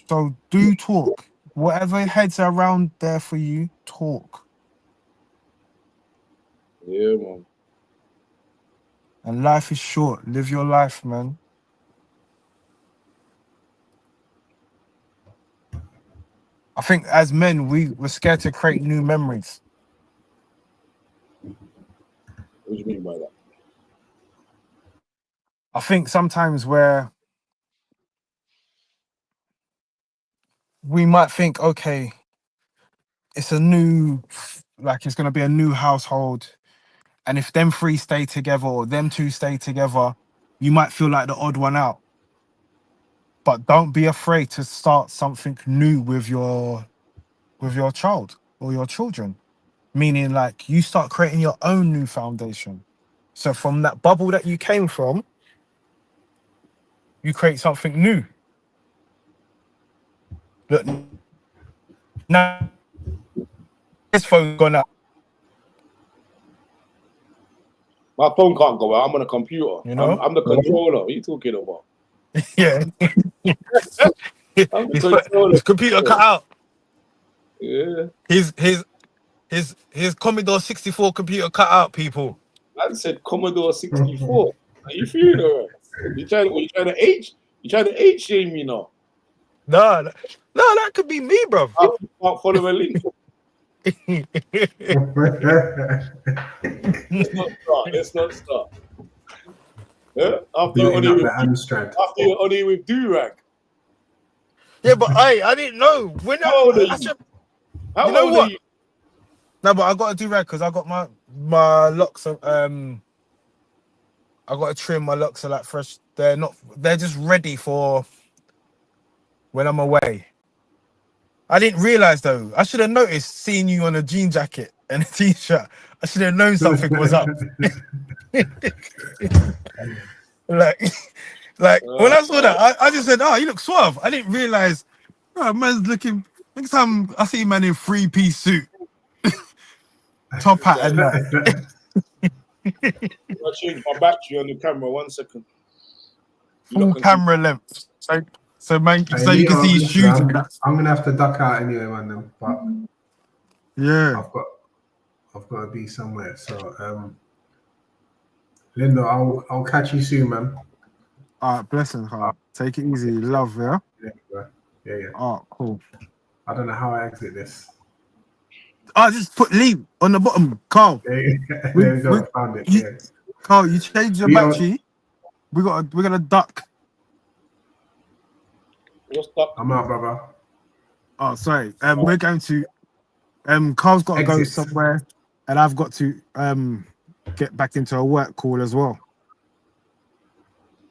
So do talk. Whatever heads are around there for you, talk. yeah, man. And life is short. Live your life, man. I think as men, we're scared to create new memories. What do you mean by that? I think sometimes where we might think, okay, it's going to be a new household. And if them three stay together or them two stay together, you might feel like the odd one out. But don't be afraid to start something new with your child or your children. Meaning, like, you start creating your own new foundation. So from that bubble that you came from, you create something new. Look, now this phone's gone out. My phone can't go out. I'm on a computer. You know? I'm the controller. What are you talking about? Yeah. I'm the controller. His computer cut out. Yeah. His Commodore 64 computer cut out, people. I said Commodore 64. Are you feeling all right? You trying to H? You trying to H shame me now? No, that could be me, bro. I'll follow a link. Let's not start. Yeah? After you're only with do-rag. Yeah, but I didn't know. When How old are you? You know what? No, but I got to do rag because I got my locks. I got to trim my locks are like fresh. They're just ready for when I'm away. I didn't realize though. I should have noticed seeing you on a jean jacket and a t-shirt. I should have known something was up. like when I saw that, I just said, "Oh, you look suave." I didn't realize. Oh, man's looking. Next time I see a man in 3-piece suit, top hat, and that. I'll change my battery on the camera. 1 second. Full camera length. So man, so you can see his shoes. I'm gonna have to duck out anyway, man. But yeah, I've got to be somewhere. So, Linda, I'll catch you soon, man. All right, blessings, Carl. Take it easy, love, yeah. Yeah. Oh, cool. I don't know how I exit this. Just put leave on the bottom, Carl. There you go. I found it. Yeah. Carl, you change your battery. We're gonna duck. I'm out, brother. Oh, sorry. We're going to. Carl's got to go somewhere, and I've got to get back into a work call as well.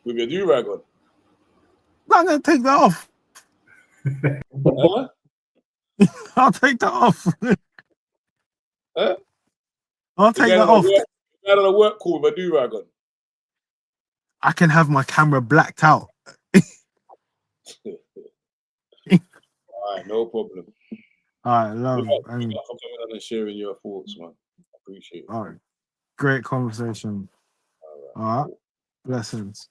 With your do-rag on. No, I'm gonna take that off. I'll take that off. I'll take that off. You're on a work call with a do-rag on. I can have my camera blacked out. All right, no problem. All right, love. Thank you for coming on and sharing your thoughts, man. I appreciate it. All right, great conversation. All right, blessings.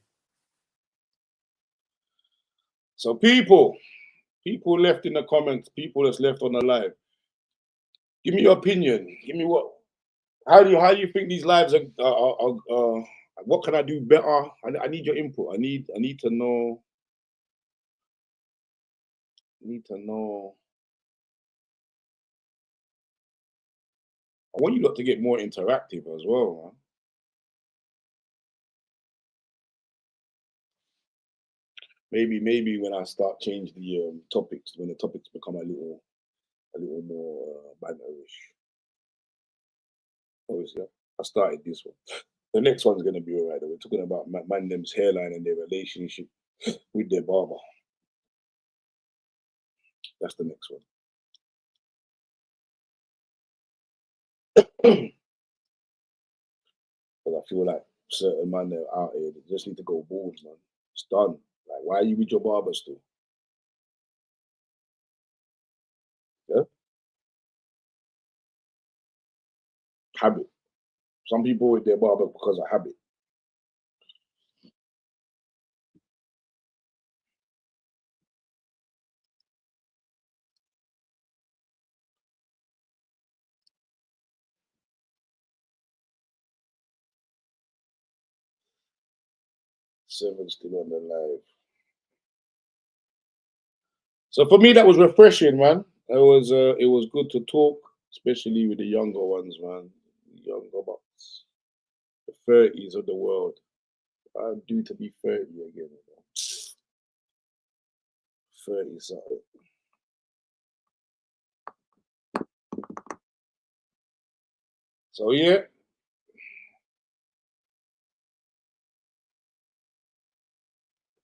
So people left in the comments, people that's left on the live. Give me your opinion. Give me how do you think these lives are what can I do better? I need your input. I need to know. I want you lot to get more interactive as well, man. Maybe when I start change the topics, when the topics become a little more bannerish. Obviously, I started this one. The next one's gonna be alright. We're talking about man them's hairline and their relationship with their barber. That's the next one. Because I feel like certain man that are out here, they just need to go bald, man. It's done. Like, why are you with your barber still? Yeah? Habit. Some people with their barber because of habit. Seven still on the live. So for me, that was refreshing, man. It was good to talk, especially with the younger ones, man. Younger bucks. The 30s of the world. I'm due to be 30 again. 30 something. So yeah.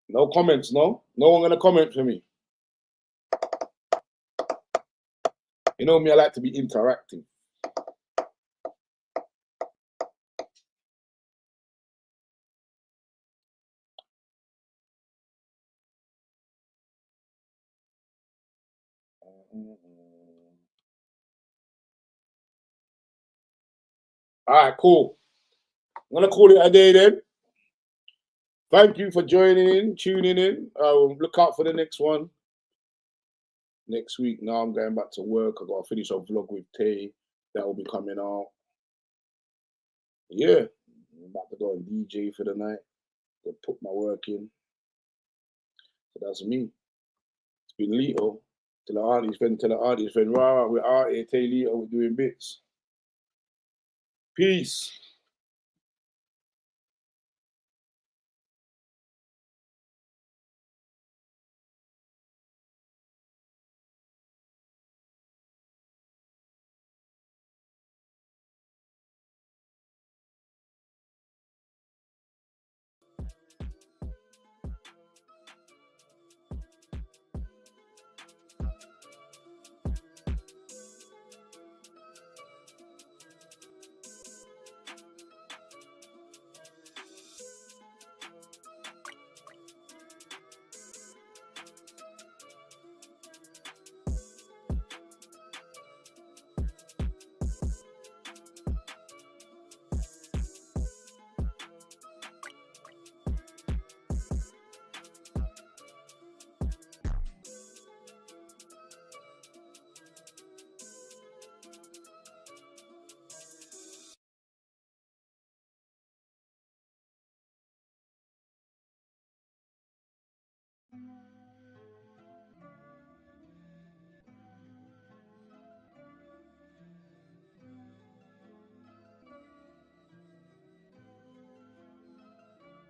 No comments, no? No one gonna comment for me. You know me, I like to be interactive. All right, cool. I'm gonna call it a day then. Thank you for joining in, tuning in. Look out for the next one. Next week, now I'm going back to work. I got to finish a vlog with Tay. That will be coming out. Yeah, I'm about to go and DJ for the night. Go put my work in. So that's me. It's been LITO. Tell the artist friend, right, we're out here, Tay LITO, we're doing bits. Peace.